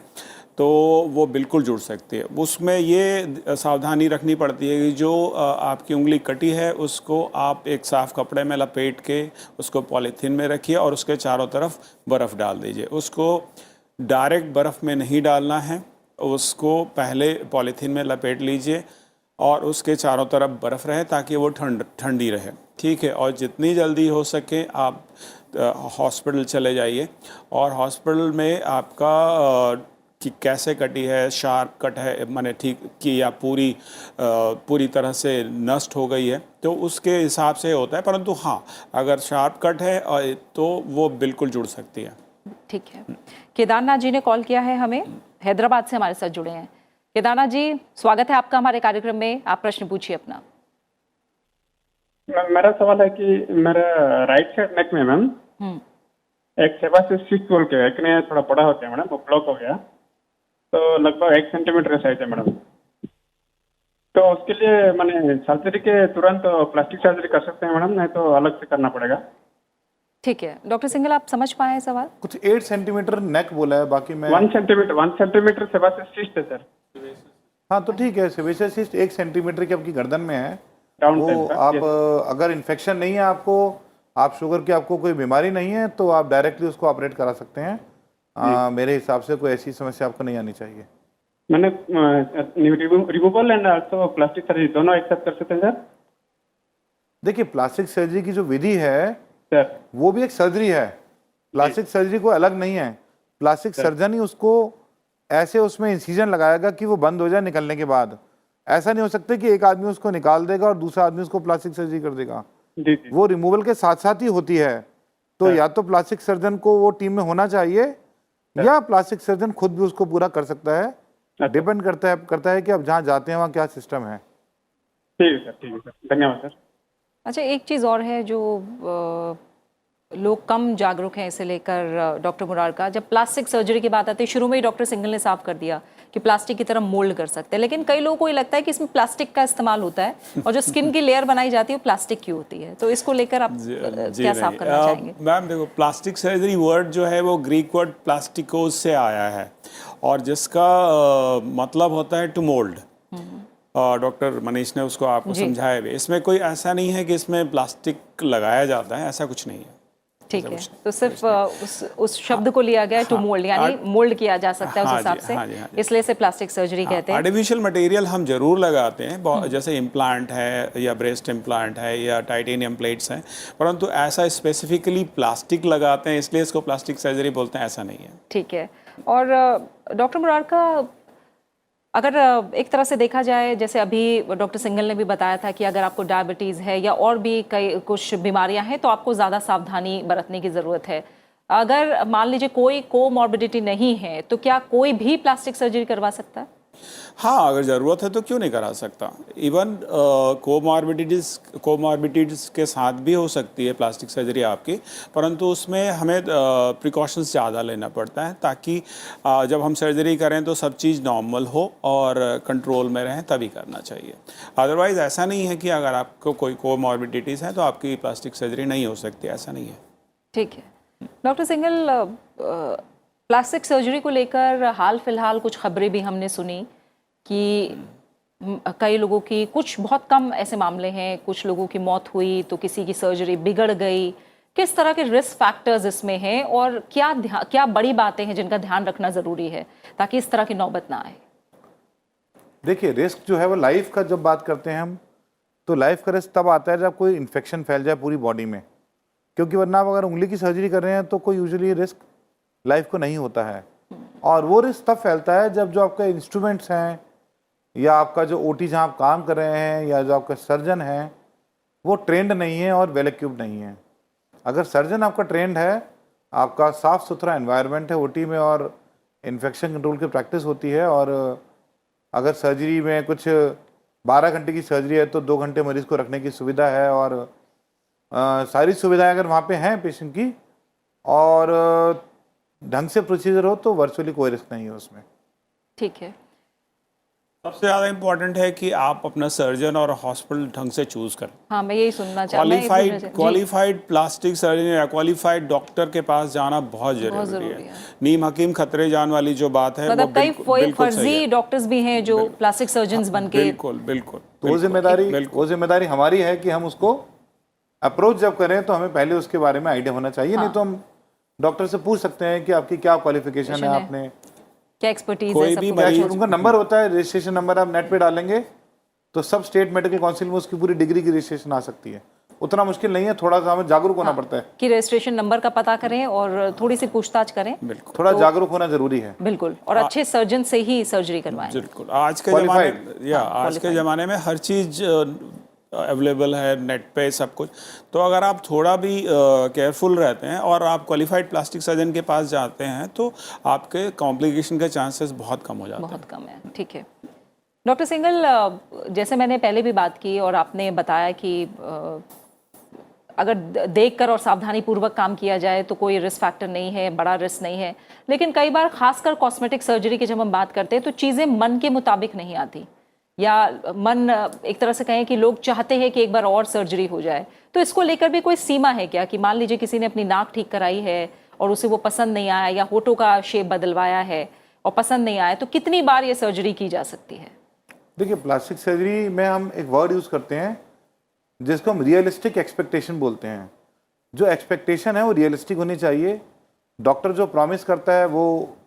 तो वो बिल्कुल जुड़ सकती है। उसमें ये सावधानी रखनी पड़ती है कि जो आपकी उंगली कटी है उसको आप एक साफ़ कपड़े में लपेट के उसको पॉलीथीन में रखिए और उसके चारों तरफ बर्फ़ डाल दीजिए। उसको डायरेक्ट बर्फ़ में नहीं डालना है, उसको पहले पॉलीथीन में लपेट लीजिए और उसके चारों तरफ बर्फ़ रहे ताकि वो ठंडी रहे, ठीक है। और जितनी जल्दी हो सके आप हॉस्पिटल चले जाइए और हॉस्पिटल में आपका कि कैसे कटी है, शार्प कट है माने ठीक कि या पूरी तरह से नष्ट हो गई है, तो उसके हिसाब से होता है। परंतु हाँ, अगर शार्प कट है तो वो बिल्कुल जुड़ सकती है। ठीक है। केदारनाथ जी ने कॉल किया है हमें, हैदराबाद से हमारे साथ जुड़े हैं। केदारनाथ जी, स्वागत है आपका हमारे कार्यक्रम में, आप प्रश्न पूछिए अपना। मेरा सवाल है कि मेरा राइट साइड नेक में मैम एक सेबासिस सिस्ट बोल के एक ने थोड़ा बड़ा होता है मैडम, वो ब्लॉक हो गया, तो लगभग 1 सेंटीमीटर साइज है मैडम। तो उसके लिए मैंने सर्जरी के तुरंत प्लास्टिक सर्जरी कर सकते हैं मैडम, नहीं तो अलग से करना पड़ेगा? ठीक है डॉक्टर सिंघल, आप समझ पाए हैं सवाल? कुछ 8 सेंटीमीटर नेक बोला है, बाकी मैं 1 सेंटीमीटर सेबासिस सिस्ट है सर। हाँ तो ठीक है, सेबासिस सिस्ट 1 सेंटीमीटर की आपकी गर्दन में है। डाउन वो आप अगर इन्फेक्शन नहीं है आपको, आप शुगर की आपको कोई बीमारी नहीं है, तो आप डायरेक्टली उसको ऑपरेट करा सकते हैं। मेरे हिसाब से कोई ऐसी समस्या आपको नहीं आनी चाहिए। मैंने removal and also plastic surgery दोनों एक साथ कर सकते हैं सर? देखिए, प्लास्टिक सर्जरी की जो विधि है सर वो भी एक सर्जरी है, प्लास्टिक सर्जरी को अलग नहीं है। प्लास्टिक सर्जन ही उसको ऐसे उसमें इंसिजन लगाएगा कि वो बंद हो जाए निकलने के बाद। ऐसा नहीं हो सकता कि एक आदमी उसको निकाल देगा और दूसरा आदमी उसको प्लास्टिक सर्जरी कर देगा। वो रिमूवल के साथ साथ ही होती है। तो या तो प्लास्टिक सर्जन को वो टीम में होना चाहिए या प्लास्टिक सर्जन खुद भी उसको पूरा कर सकता है। डिपेंड करता है कि आप जहाँ जाते हैं वहाँ क्या सिस्टम है। ठीक है सर, धन्यवाद सर। अच्छा, एक चीज़ और है जो लोग कम जागरूक हैं इसे लेकर डॉक्टर मुरार का, जब प्लास्टिक सर्जरी की बात आती है, शुरू में ही डॉक्टर सिंघल ने साफ कर दिया कि प्लास्टिक की तरह मोल्ड कर सकते हैं, लेकिन कई लोगों को ये लगता है कि इसमें प्लास्टिक का इस्तेमाल होता है और जो स्किन की लेयर बनाई जाती है वो प्लास्टिक की होती है। तो इसको लेकर आप क्या साफ करना चाहेंगे? मैम देखो, प्लास्टिक सर्जरी वर्ड जो है वो ग्रीक वर्ड प्लास्टिकोस से आया है और जिसका मतलब होता है टू मोल्ड। डॉक्टर मनीष ने उसको आपको समझाया भी। इसमें कोई ऐसा नहीं है कि इसमें प्लास्टिक लगाया जाता है, ऐसा कुछ नहीं है। ठीक है, तो सिर्फ उस शब्द को लिया गया टू मोल्ड, यानी मोल्ड किया जा सकता है उस हिसाब से, इसलिए से प्लास्टिक सर्जरी कहते हैं। आर्टिफिशियल मटेरियल हम जरूर लगाते हैं, जैसे इम्प्लांट है या ब्रेस्ट इम्प्लांट है या टाइटेनियम प्लेट्स हैं, परंतु ऐसा स्पेसिफिकली प्लास्टिक लगाते हैं इसलिए इसको प्लास्टिक सर्जरी बोलते हैं, ऐसा नहीं है। ठीक है। और डॉक्टर मुरार का, अगर एक तरह से देखा जाए, जैसे अभी डॉक्टर सिंघल ने भी बताया था कि अगर आपको डायबिटीज़ है या और भी कई कुछ बीमारियां हैं तो आपको ज़्यादा सावधानी बरतने की ज़रूरत है। अगर मान लीजिए कोई कोमॉर्बिडिटी नहीं है तो क्या कोई भी प्लास्टिक सर्जरी करवा सकता है? हाँ, अगर ज़रूरत है तो क्यों नहीं करा सकता। इवन कोमॉर्बिडिटीज़ के साथ भी हो सकती है प्लास्टिक सर्जरी आपकी, परंतु उसमें हमें प्रिकॉशंस ज़्यादा लेना पड़ता है ताकि जब हम सर्जरी करें तो सब चीज़ नॉर्मल हो और कंट्रोल में रहें, तभी करना चाहिए। अदरवाइज़ ऐसा नहीं है कि अगर आपको कोई कोमॉर्बिडिटीज़ है तो आपकी प्लास्टिक सर्जरी नहीं हो सकती, ऐसा नहीं है। ठीक है डॉक्टर सिंघल, प्लास्टिक सर्जरी को लेकर हाल फिलहाल कुछ खबरें भी हमने सुनी कि कई लोगों की, कुछ बहुत कम ऐसे मामले हैं, कुछ लोगों की मौत हुई तो किसी की सर्जरी बिगड़ गई। किस तरह के रिस्क फैक्टर्स इसमें हैं और क्या बड़ी बातें हैं जिनका ध्यान रखना ज़रूरी है ताकि इस तरह की नौबत ना आए? देखिए, रिस्क जो है वो लाइफ का जब बात करते हैं हम, तो लाइफ का रिस्क तब आता है जब कोई इन्फेक्शन फैल जाए पूरी बॉडी में, क्योंकि वरना आप अगर उंगली की सर्जरी कर रहे हैं तो कोई यूजुअली रिस्क लाइफ को नहीं होता है। और वो रिस्क तब फैलता है जब जो आपके इंस्ट्रूमेंट्स हैं या आपका जो ओटी जहाँ आप काम कर रहे हैं या जो आपका सर्जन है वो ट्रेंड नहीं है और वेल इक्विप्ड नहीं है। अगर सर्जन आपका ट्रेंड है, आपका साफ़ सुथरा एनवायरनमेंट है ओटी में और इन्फेक्शन कंट्रोल की प्रैक्टिस होती है, और अगर सर्जरी में कुछ 12 घंटे की सर्जरी है तो 2 घंटे मरीज़ को रखने की सुविधा है, और सारी सुविधाएं अगर वहाँ पे हैं पेशेंट की और ढंग से प्रोसीजर हो तो वर्चुअली कोई रिस्क नहीं है उसमें। ठीक है। सबसे ज़्यादा इम्पोर्टेंट है कि आप अपना सर्जन और हॉस्पिटल ढंग से चूज करें। हाँ, मैं यही सुनना चाहूँ। क्वालिफाइड प्लास्टिक सर्जन या क्वालिफाइड डॉक्टर के पास जाना बहुत जरूरी है। नीम हकीम खतरे जान वाली जो बात है, मतलब कई फर्जी डॉक्टर्स भी हैं जो प्लास्टिक सर्जन्स बन के। बिल्कुल बिल्कुल। तो वो जिम्मेदारी हमारी है कि हम उसको अप्रोच जब करें तो हमें पहले उसके बारे में आइडिया होना चाहिए। नहीं तो हम डॉक्टर से पूछ सकते हैं कि आपकी क्या क्वालिफिकेशन है, आपने क्या एक्सपर्टीज कोई है, भी उनका नंबर होता है, रजिस्ट्रेशन नंबर आप नेट पे डालेंगे तो सब स्टेट मेडिकल काउंसिल में उसकी पूरी डिग्री की रजिस्ट्रेशन आ सकती है। उतना मुश्किल नहीं है, थोड़ा सा हमें जागरूक होना पड़ता है कि रजिस्ट्रेशन नंबर का पता करें और थोड़ी सी पूछताछ करें। थोड़ा जागरूक होना जरूरी है। बिल्कुल, और अच्छे सर्जन से ही सर्जरी करवाएं। बिल्कुल। आज के ज़माने में हर चीज़ अवेलेबल है नेट पे, सब कुछ। तो अगर आप थोड़ा भी केयरफुल रहते हैं और आप क्वालिफाइड प्लास्टिक सर्जन के पास जाते हैं तो आपके कॉम्प्लिकेशन के चांसेस बहुत कम हो जाते हैं। बहुत कम है। ठीक है डॉक्टर सिंघल, जैसे मैंने पहले भी बात की और आपने बताया कि अगर देखकर और सावधानी पूर्वक काम किया जाए तो कोई रिस्क फैक्टर नहीं है, बड़ा रिस्क नहीं है। लेकिन कई बार खासकर कॉस्मेटिक सर्जरी की जब हम बात करते हैं तो चीज़ें मन के मुताबिक नहीं आती, या मन एक तरह से कहें कि लोग चाहते हैं कि एक बार और सर्जरी हो जाए। तो इसको लेकर भी कोई सीमा है क्या, कि मान लीजिए किसी ने अपनी नाक ठीक कराई है और उसे वो पसंद नहीं आया, या होठों का शेप बदलवाया है और पसंद नहीं आया, तो कितनी बार ये सर्जरी की जा सकती है? देखिए, प्लास्टिक सर्जरी में हम एक वर्ड यूज़ करते हैं जिसको हम रियलिस्टिक एक्सपेक्टेशन बोलते हैं। जो एक्सपेक्टेशन है वो रियलिस्टिक होनी चाहिए। डॉक्टर जो प्रॉमिस करता है वो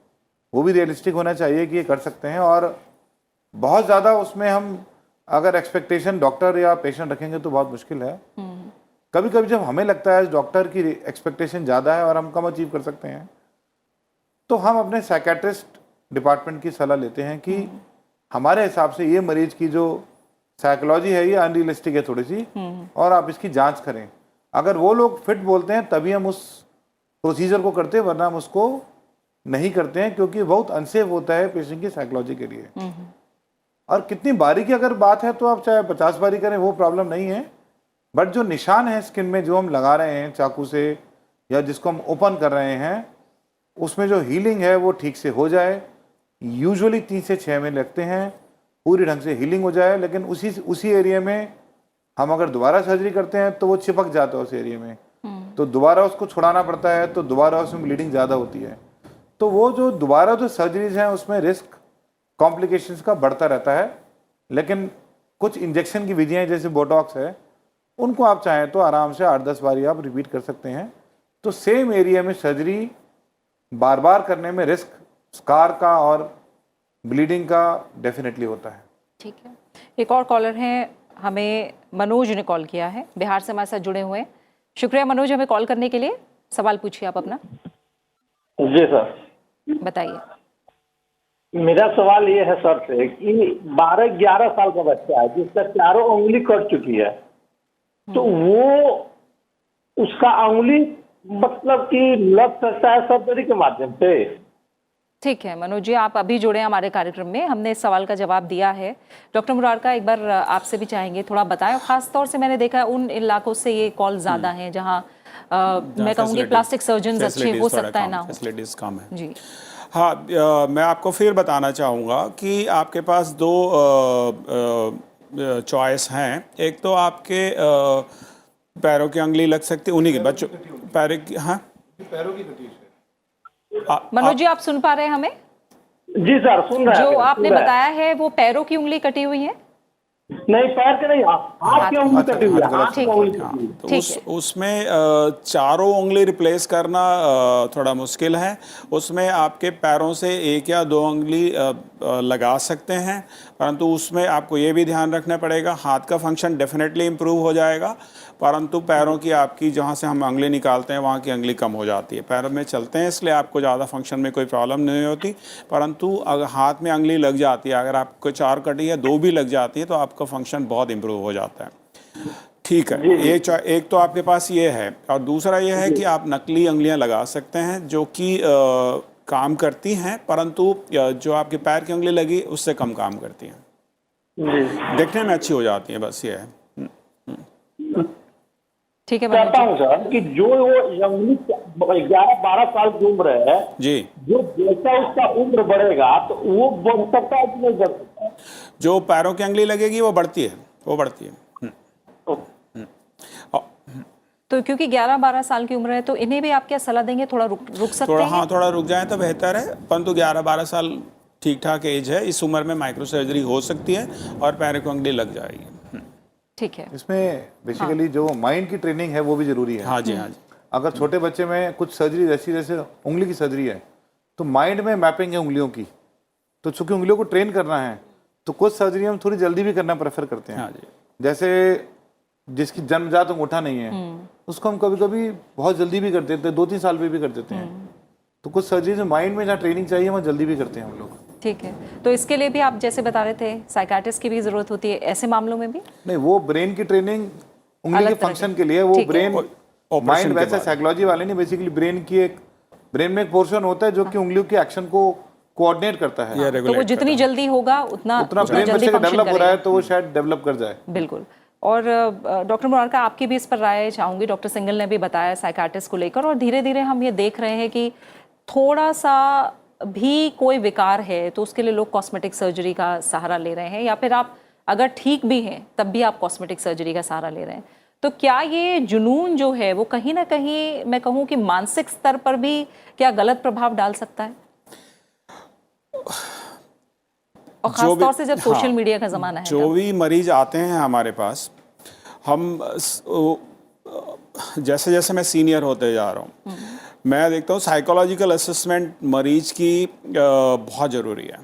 भी रियलिस्टिक होना चाहिए कि ये कर सकते हैं। और बहुत ज़्यादा उसमें हम अगर एक्सपेक्टेशन डॉक्टर या पेशेंट रखेंगे तो बहुत मुश्किल है। कभी कभी जब हमें लगता है डॉक्टर की एक्सपेक्टेशन ज़्यादा है और हम कम अचीव कर सकते हैं, तो हम अपने साइकेट्रिस्ट डिपार्टमेंट की सलाह लेते हैं कि हमारे हिसाब से ये मरीज की जो साइकोलॉजी है ये अनरियलिस्टिक है थोड़ी सी, और आप इसकी जांच करें। अगर वो लोग फिट बोलते हैं तभी हम उस प्रोसीजर को करते हैं, वरना हम उसको नहीं करते हैं, क्योंकि बहुत अनसेफ होता है पेशेंट की साइकोलॉजी के लिए। और कितनी बारी की अगर बात है तो आप चाहे 50 बारी करें, वो प्रॉब्लम नहीं है। बट जो निशान है स्किन में जो हम लगा रहे हैं चाकू से या जिसको हम ओपन कर रहे हैं, उसमें जो हीलिंग है वो ठीक से हो जाए। यूजुअली 3 से 6 महीने लगते हैं पूरी ढंग से हीलिंग हो जाए। लेकिन उसी एरिया में हम अगर दोबारा सर्जरी करते हैं तो वो चिपक जाता है उस एरिया में, तो दोबारा उसको छुड़ाना पड़ता है, तो दोबारा उसमें ब्लीडिंग ज़्यादा होती है। तो वो जो दोबारा जो सर्जरीज हैं उसमें रिस्क कॉम्प्लिकेशंस का बढ़ता रहता है। लेकिन कुछ इंजेक्शन की विधियाँ जैसे बोटॉक्स है, उनको आप चाहें तो आराम से 8-10 बारी आप रिपीट कर सकते हैं। तो सेम एरिया में सर्जरी बार बार करने में रिस्क स्कार का और ब्लीडिंग का डेफिनेटली होता है। ठीक है, एक और कॉलर हैं, हमें मनोज ने कॉल किया है, बिहार से हमारे साथ जुड़े हुए हैं। शुक्रिया मनोज हमें कॉल करने के लिए। सवाल पूछिए आप अपना। जी सर, बताइए। मेरा सवाल ये है सर से कि 12-11 साल का बच्चा है जिसका चारों उंगली कट चुकी है, तो वो उसका उंगली मतलब कि लग सकता है सर्जरी के माध्यम से? ठीक है मनोज जी, आप अभी जुड़े हैं हमारे कार्यक्रम में, हमने इस सवाल का जवाब दिया है। डॉक्टर मुरारका, एक बार आपसे भी चाहेंगे थोड़ा बताएं। खास तौर से मैंने देखा है उन इलाकों से ये कॉल ज्यादा हैं जहां मैं कहूँगी प्लास्टिक सर्जन अच्छे हो सकता है ना हो, फैसिलिटीज कम है जी। हाँ, मैं आपको फिर बताना चाहूँगा कि आपके पास 2 चॉइस हैं। एक तो आपके पैरों की उंगली लग सकती है, उन्हीं के बच्चों पैरों की। हाँ, पैरों की कटी है। मनोज जी, आप सुन पा रहे हैं हमें? जी सर, सुन रहे हैं। जो आपने बताया है वो पैरों की उंगली कटी हुई है? नहीं, पैर के नहीं, हाथ की उंगली कटी हुई है। तो उसमें चारों उंगली रिप्लेस करना थोड़ा मुश्किल है। उसमें आपके पैरों से 1 या 2 उंगली लगा सकते हैं, परंतु उसमें आपको ये भी ध्यान रखना पड़ेगा, हाथ का फंक्शन डेफिनेटली इम्प्रूव हो जाएगा, परंतु पैरों की आपकी जहाँ से हम उंगली निकालते हैं वहाँ की उंगली कम हो जाती है। पैरों में चलते हैं इसलिए आपको ज़्यादा फंक्शन में कोई प्रॉब्लम नहीं होती, परंतु अगर हाथ में उंगली लग जाती है, अगर आपको 4 कटी या 2 भी लग जाती है, तो आपका फंक्शन बहुत इम्प्रूव हो जाता है। ठीक है, एक तो आपके पास ये है, और दूसरा ये है कि आप नकली उंगलियाँ लगा सकते हैं जो कि काम करती हैं, परंतु जो आपके पैर की उंगली लगी उससे कम काम करती हैं, देखने में अच्छी हो जाती हैं, बस ये है। ठीक है, कहता हूँ सर कि जो वो उंगली 11-12 साल की उम्र है जी, जो जैसा उसका उम्र बढ़ेगा तो वो बढ़ सकता है कि नहीं बढ़ सकता है? जो पैरों की अंगली लगेगी वो बढ़ती है, वो बढ़ती है। तो क्योंकि 11-12 साल की उम्र है तो इन्हें भी आप क्या सलाह देंगे, थोड़ा रुक सकते थोड़ा, हैं? हाँ, थोड़ा रुक जाए तो बेहतर है, परंतु 11-12 साल ठीक ठाक एज है। इस उम्र में माइक्रो सर्जरी हो सकती है और पैरों की अंगली लग जाएगी। ठीक है। इसमें बेसिकली जो माइंड की ट्रेनिंग है वो भी जरूरी है। हाँ जी, हाँ जी। अगर छोटे बच्चे में कुछ सर्जरी जैसे उंगली की सर्जरी है तो माइंड में मैपिंग है उंगलियों की, तो चूंकि उंगलियों को ट्रेन करना है तो कुछ सर्जरी हम थोड़ी जल्दी भी करना प्रेफर करते हैं। हाँ जी। जैसे जिसकी जन्मजात अंगूठा नहीं है उसको हम कभी कभी बहुत जल्दी भी कर देते हैं, 2-3 साल में भी कर देते हैं। तो कुछ सर्जरी जो माइंड में जहाँ ट्रेनिंग चाहिए वहाँ जल्दी भी करते हैं हम लोग। ठीक है, तो इसके लिए भी आप जैसे बता रहे थे साइकाट्रिस्ट की भी जरूरत होती है ऐसे मामलों में भी? नहीं, वो ब्रेन की ट्रेनिंग उंगली के फंक्शन के लिए, वो ब्रेन माइंड वैसे साइकोलॉजी वाले नहीं, बेसिकली ब्रेन में एक पोर्शन होता है जो कि उंगलियों के एक्शन को कोऑर्डिनेट करता है। तो वो जितनी जल्दी होगा उतना ब्रेन बच्चे का डेवलप हो रहा है तो वो शायद डेवलप कर जाए। बिल्कुल। और डॉक्टर मुरारका, आपकी भी इस पर राय चाहूंगी। डॉक्टर सिंघल ने भी बताया साइकाट्रिस्ट को लेकर, और धीरे धीरे हम ये देख रहे हैं कि थोड़ा सा भी कोई विकार है तो उसके लिए लोग कॉस्मेटिक सर्जरी का सहारा ले रहे हैं, या फिर आप अगर ठीक भी हैं तब भी आप कॉस्मेटिक सर्जरी का सहारा ले रहे हैं। तो क्या ये जुनून जो है वो कहीं ना कहीं मैं कहूँ कि मानसिक स्तर पर भी क्या गलत प्रभाव डाल सकता है? और खासतौर से जब सोशल मीडिया का ज़माना है, जो भी मरीज आते हैं हमारे पास, हम जैसे जैसे मैं सीनियर होते जा रहा हूँ मैं देखता हूँ साइकोलॉजिकल असेसमेंट मरीज की बहुत ज़रूरी है,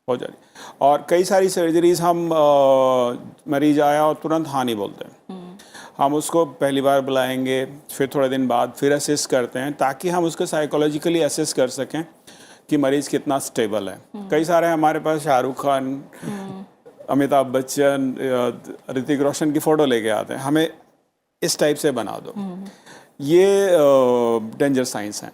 बहुत ज़रूरी। और कई सारी सर्जरीज हम मरीज आया और तुरंत हाँ नहीं बोलते हैं, हम उसको पहली बार बुलाएंगे, फिर थोड़े दिन बाद फिर असेस करते हैं ताकि हम उसको साइकोलॉजिकली असेस कर सकें कि मरीज कितना स्टेबल है। कई सारे हमारे पास शाहरुख खान, अमिताभ बच्चन, ऋतिक रोशन की फ़ोटो लेके आते हैं, हमें इस टाइप से बना दो। ये डेंजर साइंस है,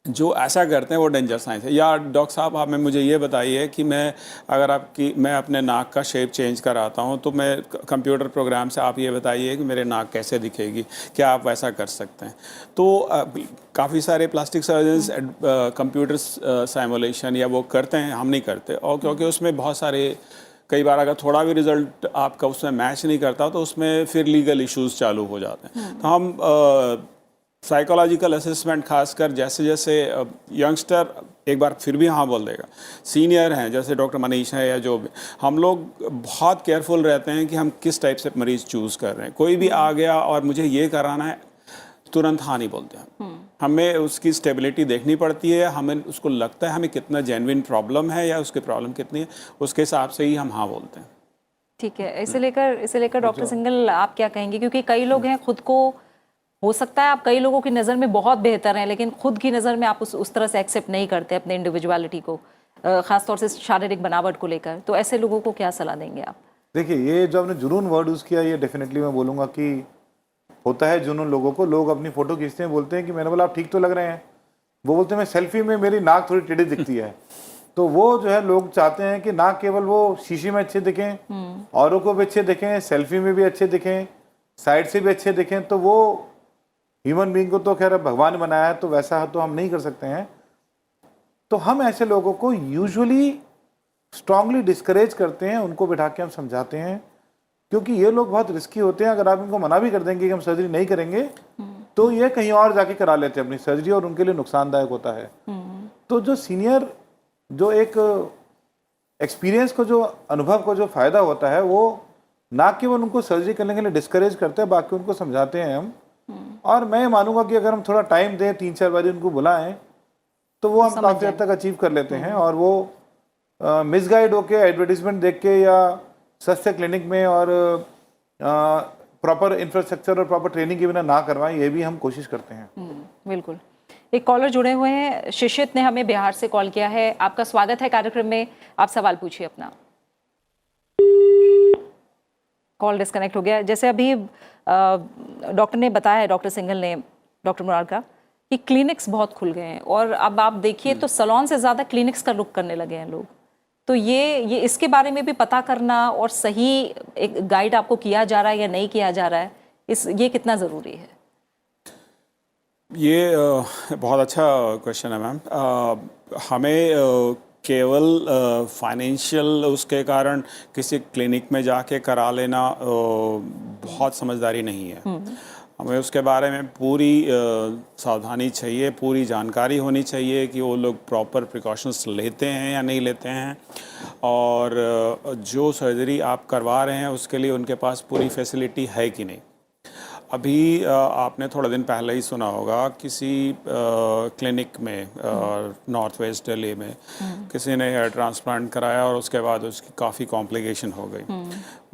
जो ऐसा करते हैं वो डेंजर साइंस है। या डॉक्टर साहब आप मुझे ये बताइए कि मैं अपने नाक का शेप चेंज कराता हूँ तो मैं कंप्यूटर प्रोग्राम से आप ये बताइए कि मेरे नाक कैसे दिखेगी, क्या आप वैसा कर सकते हैं? तो काफ़ी सारे प्लास्टिक सर्जन्स कंप्यूटर सिमुलेशन या वो करते हैं, हम नहीं करते। और क्योंकि उसमें बहुत सारे, कई बार अगर थोड़ा भी रिजल्ट आपका उसमें मैच नहीं करता तो उसमें फिर लीगल इश्यूज चालू हो जाते हैं। तो हम साइकोलॉजिकल असेसमेंट खासकर जैसे जैसे यंगस्टर एक बार फिर भी हाँ बोल देगा, सीनियर हैं जैसे डॉक्टर मनीष है या जो भी, हम लोग बहुत केयरफुल रहते हैं कि हम किस टाइप से मरीज चूज़ कर रहे हैं। कोई भी आ गया और मुझे ये कराना है, तुरंत हाँ नहीं बोलते हैं। हमें उसकी स्टेबिलिटी देखनी पड़ती है, हमें उसको लगता है हमें कितना जेन्युइन प्रॉब्लम है या उसकी प्रॉब्लम कितनी है, उसके हिसाब से ही हम हाँ बोलते हैं। ठीक है, इसे लेकर डॉक्टर सिंघल आप क्या कहेंगे? क्योंकि कई लोग हैं, खुद को हो सकता है आप कई लोगों की नज़र में बहुत बेहतर हैं लेकिन खुद की नज़र में आप उस तरह से एक्सेप्ट नहीं करते अपने इंडिविजुअलिटी को, ख़ासतौर से शारीरिक बनावट को लेकर। तो ऐसे लोगों को क्या सलाह देंगे आप? देखिए, ये जो आपने जुनून वर्ड यूज़ किया, ये डेफिनेटली मैं बोलूँगा कि होता है जुनून लोगों को। लोग अपनी फ़ोटो खींचते हैं, बोलते हैं कि मैंने बोला आप ठीक तो लग रहे हैं, वो बोलते हैं मैं सेल्फी में मेरी नाक थोड़ी टेढ़ी दिखती है। तो वो जो है लोग चाहते हैं कि ना केवल वो शीशे में अच्छे दिखें, औरों को भी अच्छे दिखें, सेल्फी में भी अच्छे दिखें, साइड से भी अच्छे दिखें। तो वो ह्यूमन बीइंग को तो खैर भगवान बनाया है तो वैसा तो हम नहीं कर सकते हैं। तो हम ऐसे लोगों को यूजुअली स्ट्रांगली डिस्करेज करते हैं, उनको बिठा के हम समझाते हैं, क्योंकि ये लोग बहुत रिस्की होते हैं। अगर आप इनको मना भी कर देंगे कि हम सर्जरी नहीं करेंगे तो ये कहीं और जाके करा लेते हैं अपनी सर्जरी और उनके लिए नुकसानदायक होता है। तो जो सीनियर, जो एक एक्सपीरियंस को, जो अनुभव को जो फ़ायदा होता है, वो ना केवल उनको सर्जरी करने के लिए डिस्करेज करते हैं, बाकी उनको समझाते हैं हम। और मैं मानूंगा कि अगर हम थोड़ा टाइम दें, 3-4 बार उनको बुलाएं, तो वो हम काफ़ी हद तक अचीव कर लेते हैं। और वो मिसगाइड होके एडवर्टीजमेंट देख के या सस्ते क्लिनिक में और प्रॉपर इंफ्रास्ट्रक्चर और प्रॉपर ट्रेनिंग के बिना ना करवाएं, ये भी हम कोशिश करते हैं। बिल्कुल। एक कॉलर जुड़े हुए हैं, शिशित ने हमें बिहार से कॉल किया है। आपका स्वागत है कार्यक्रम में, आप सवाल पूछिए अपना। कॉल डिस्कनेक्ट हो गया। जैसे अभी डॉक्टर ने बताया, डॉक्टर सिंघल ने, डॉक्टर मुरारका, कि क्लिनिक्स बहुत खुल गए हैं और अब आप देखिए तो सैलून से ज़्यादा क्लिनिक्स का रुख करने लगे हैं लोग। तो ये इसके बारे में भी पता करना और सही एक गाइड आपको किया जा रहा है या नहीं किया जा रहा है, ये कितना ज़रूरी है? ये बहुत अच्छा क्वेश्चन है मैम। हमें केवल फाइनेंशियल उसके कारण किसी क्लिनिक में जाके करा लेना बहुत समझदारी नहीं है। हमें उसके बारे में पूरी सावधानी चाहिए, पूरी जानकारी होनी चाहिए कि वो लोग प्रॉपर प्रिकॉशंस लेते हैं या नहीं लेते हैं, और जो सर्जरी आप करवा रहे हैं उसके लिए उनके पास पूरी फैसिलिटी है कि नहीं। अभी आपने थोड़ा दिन पहले ही सुना होगा किसी क्लिनिक में नॉर्थ वेस्ट दिल्ली में किसी ने हेयर ट्रांसप्लांट कराया और उसके बाद उसकी काफ़ी कॉम्प्लिकेशन हो गई।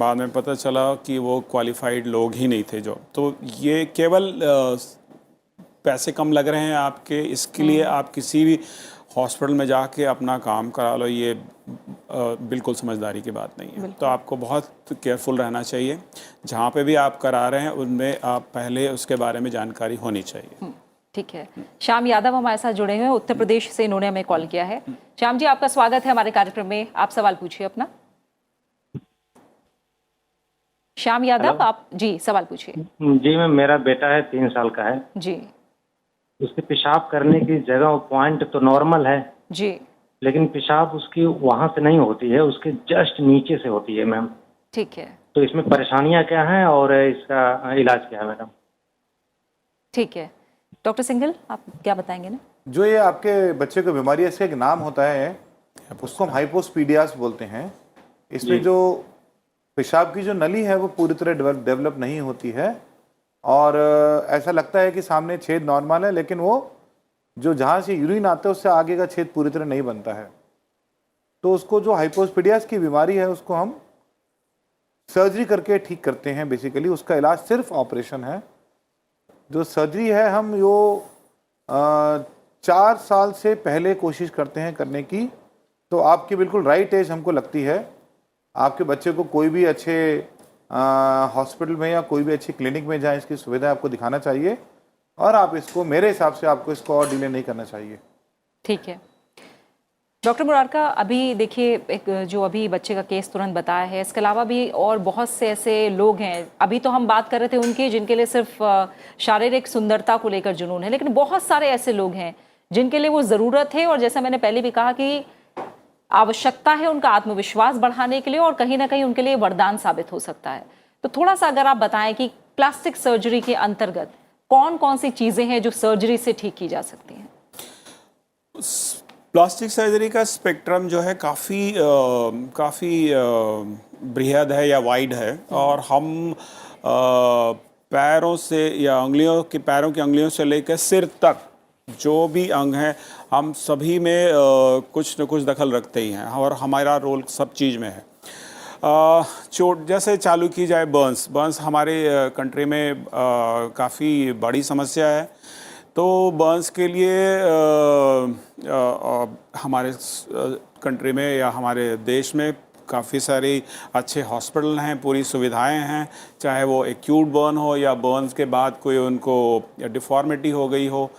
बाद में पता चला कि वो क्वालिफाइड लोग ही नहीं थे जो। तो ये केवल पैसे कम लग रहे हैं आपके, इसके लिए आप किसी भी हॉस्पिटल में जाके अपना काम करा लो, ये बिल्कुल समझदारी की बात नहीं है। तो आपको बहुत केयरफुल रहना चाहिए। जहाँ पे भी आप करा रहे हैं उनमें आप पहले उसके बारे में जानकारी होनी चाहिए। ठीक है। श्याम यादव हमारे साथ जुड़े हुए हैं, उत्तर प्रदेश से इन्होंने हमें कॉल किया है। श्याम जी, आपका स्वागत है हमारे कार्यक्रम में। आप सवाल पूछिए अपना। श्याम यादव, आप जी सवाल पूछिए। जी मैम, मेरा बेटा है 3 साल का है जी। उसके पेशाब करने की जगह पॉइंट तो नॉर्मल है जी, लेकिन पेशाब उसकी वहां से नहीं होती है, उसके जस्ट नीचे से होती है मैम। ठीक है। तो इसमें परेशानियां क्या हैं और इसका इलाज क्या है मैडम? ठीक है, डॉक्टर सिंघल आप क्या बताएंगे ना? जो ये आपके बच्चे को बीमारी है, इसका एक नाम होता है, उसको हम हाइपोस्पीडियास बोलते हैं। इसमें जो पेशाब की जो नली है वो पूरी तरह डेवलप नहीं होती है, और ऐसा लगता है कि सामने छेद नॉर्मल है, लेकिन वो जो जहाँ से यूरिन आता है उससे आगे का छेद पूरी तरह नहीं बनता है। तो उसको जो हाइपोस्पीडियास की बीमारी है उसको हम सर्जरी करके ठीक करते हैं। बेसिकली उसका इलाज सिर्फ ऑपरेशन है। जो सर्जरी है हम यो 4 साल से पहले कोशिश करते हैं करने की। तो आपकी बिल्कुल राइट एज हमको लगती है। आपके बच्चे को कोई भी अच्छे हॉस्पिटल में या कोई भी अच्छी क्लिनिक में जहाँ इसकी सुविधा आपको दिखाना चाहिए, और आप इसको, मेरे हिसाब से आपको इसको और डिले नहीं करना चाहिए। ठीक है डॉक्टर मुरारका, अभी देखिए एक जो अभी बच्चे का केस तुरंत बताया है, इसके अलावा भी और बहुत से ऐसे लोग हैं। अभी तो हम बात कर रहे थे उनकी जिनके लिए सिर्फ शारीरिक सुंदरता को लेकर जुनून है, लेकिन बहुत सारे ऐसे लोग हैं जिनके लिए वो ज़रूरत है, और जैसा मैंने पहले भी कहा कि आवश्यकता है उनका आत्मविश्वास बढ़ाने के लिए, और कहीं ना कहीं उनके लिए वरदान साबित हो सकता है। तो थोड़ा सा अगर आप बताएं कि प्लास्टिक सर्जरी के अंतर्गत कौन कौन सी चीज़ें हैं जो सर्जरी से ठीक की जा सकती हैं? प्लास्टिक सर्जरी का स्पेक्ट्रम जो है काफ़ी बृहद है या वाइड है, और हम पैरों से या पैरों की अंगुलियों से लेकर सिर तक जो भी अंग है, हम सभी में कुछ न कुछ दखल रखते ही हैं, और हमारा रोल सब चीज़ में है। चोट जैसे चालू की जाए, बर्न्स हमारे कंट्री में काफ़ी बड़ी समस्या है। तो बर्न्स के लिए हमारे कंट्री में या हमारे देश में काफ़ी सारी अच्छे हॉस्पिटल हैं, पूरी सुविधाएं हैं, चाहे वो एक्यूट बर्न हो या बर्न्स के बाद कोई उनको डिफॉर्मिटी हो गई हो,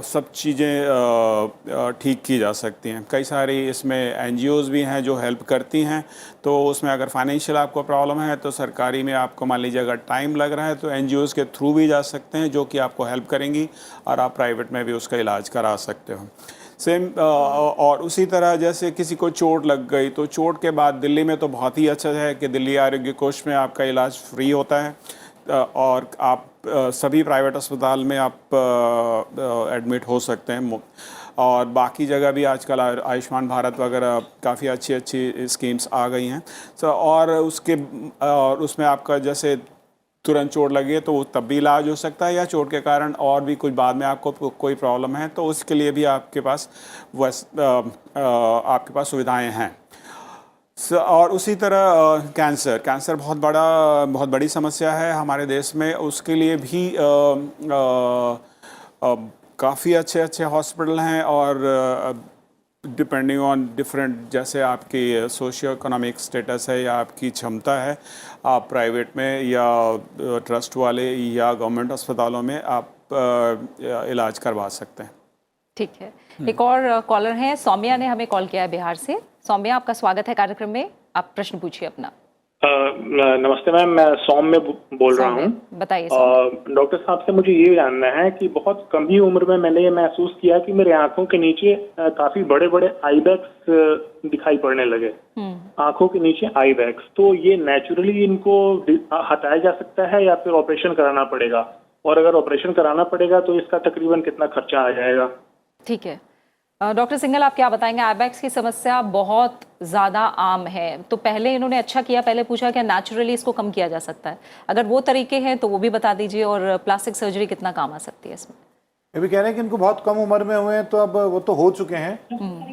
सब चीज़ें ठीक की जा सकती हैं। कई सारी इसमें एनजीओज़ भी हैं जो हेल्प करती हैं। तो उसमें अगर फाइनेंशियल आपको प्रॉब्लम है तो सरकारी में आपको मान लीजिए अगर टाइम लग रहा है तो एनजीओज़ के थ्रू भी जा सकते हैं, जो कि आपको हेल्प करेंगी, और आप प्राइवेट में भी उसका इलाज करा सकते हो। सेम और उसी तरह जैसे किसी को चोट लग गई, तो चोट के बाद दिल्ली में तो बहुत ही अच्छा है कि दिल्ली आरोग्य कोष में आपका इलाज फ्री होता है, और आप सभी प्राइवेट अस्पताल में आप एडमिट हो सकते हैं। और बाकी जगह भी आजकल आयुष्मान भारत वगैरह काफ़ी अच्छी स्कीम्स आ गई हैं। और उसमें आपका जैसे तुरंत चोट लगी है तो तब भी इलाज हो सकता है, या चोट के कारण और भी कुछ बाद में आपको कोई प्रॉब्लम है तो उसके लिए भी आपके पास सुविधाएं हैं। और उसी तरह कैंसर बहुत बड़ी समस्या है हमारे देश में। उसके लिए भी काफ़ी अच्छे हॉस्पिटल हैं, और डिपेंडिंग ऑन डिफरेंट, जैसे आपकी सोशियो इकोनॉमिक स्टेटस है या आपकी क्षमता है, आप प्राइवेट में या ट्रस्ट वाले या गवर्नमेंट अस्पतालों में आप इलाज करवा सकते हैं। ठीक है, एक और कॉलर हैं, सौम्या ने हमें कॉल किया है बिहार से। सौम्या, आपका स्वागत है कार्यक्रम में, आप प्रश्न पूछिए अपना। नमस्ते मैम, मैं सौम्य बोल रहा हूँ। बताइए। डॉक्टर साहब से मुझे ये जानना है कि बहुत कम ही उम्र में मैंने ये महसूस किया कि मेरे आंखों के नीचे काफी बड़े बड़े आई बैग्स दिखाई पड़ने लगे। आंखों के नीचे आई बैग्स, तो ये नेचुरली इनको हटाया जा सकता है या फिर ऑपरेशन कराना पड़ेगा? और अगर ऑपरेशन कराना पड़ेगा तो इसका तकरीबन कितना खर्चा आ जाएगा? ठीक है डॉक्टर सिंघल, आप क्या बताएंगे? आईबैक्स की समस्या बहुत ज़्यादा आम है, तो पहले इन्होंने अच्छा किया, पहले पूछा कि नेचुरली इसको कम किया जा सकता है। अगर वो तरीके हैं तो वो भी बता दीजिए, और प्लास्टिक सर्जरी कितना काम आ सकती है इसमें? ये भी कह रहे हैं कि इनको बहुत कम उम्र में हुए हैं, तो अब वो तो हो चुके हैं,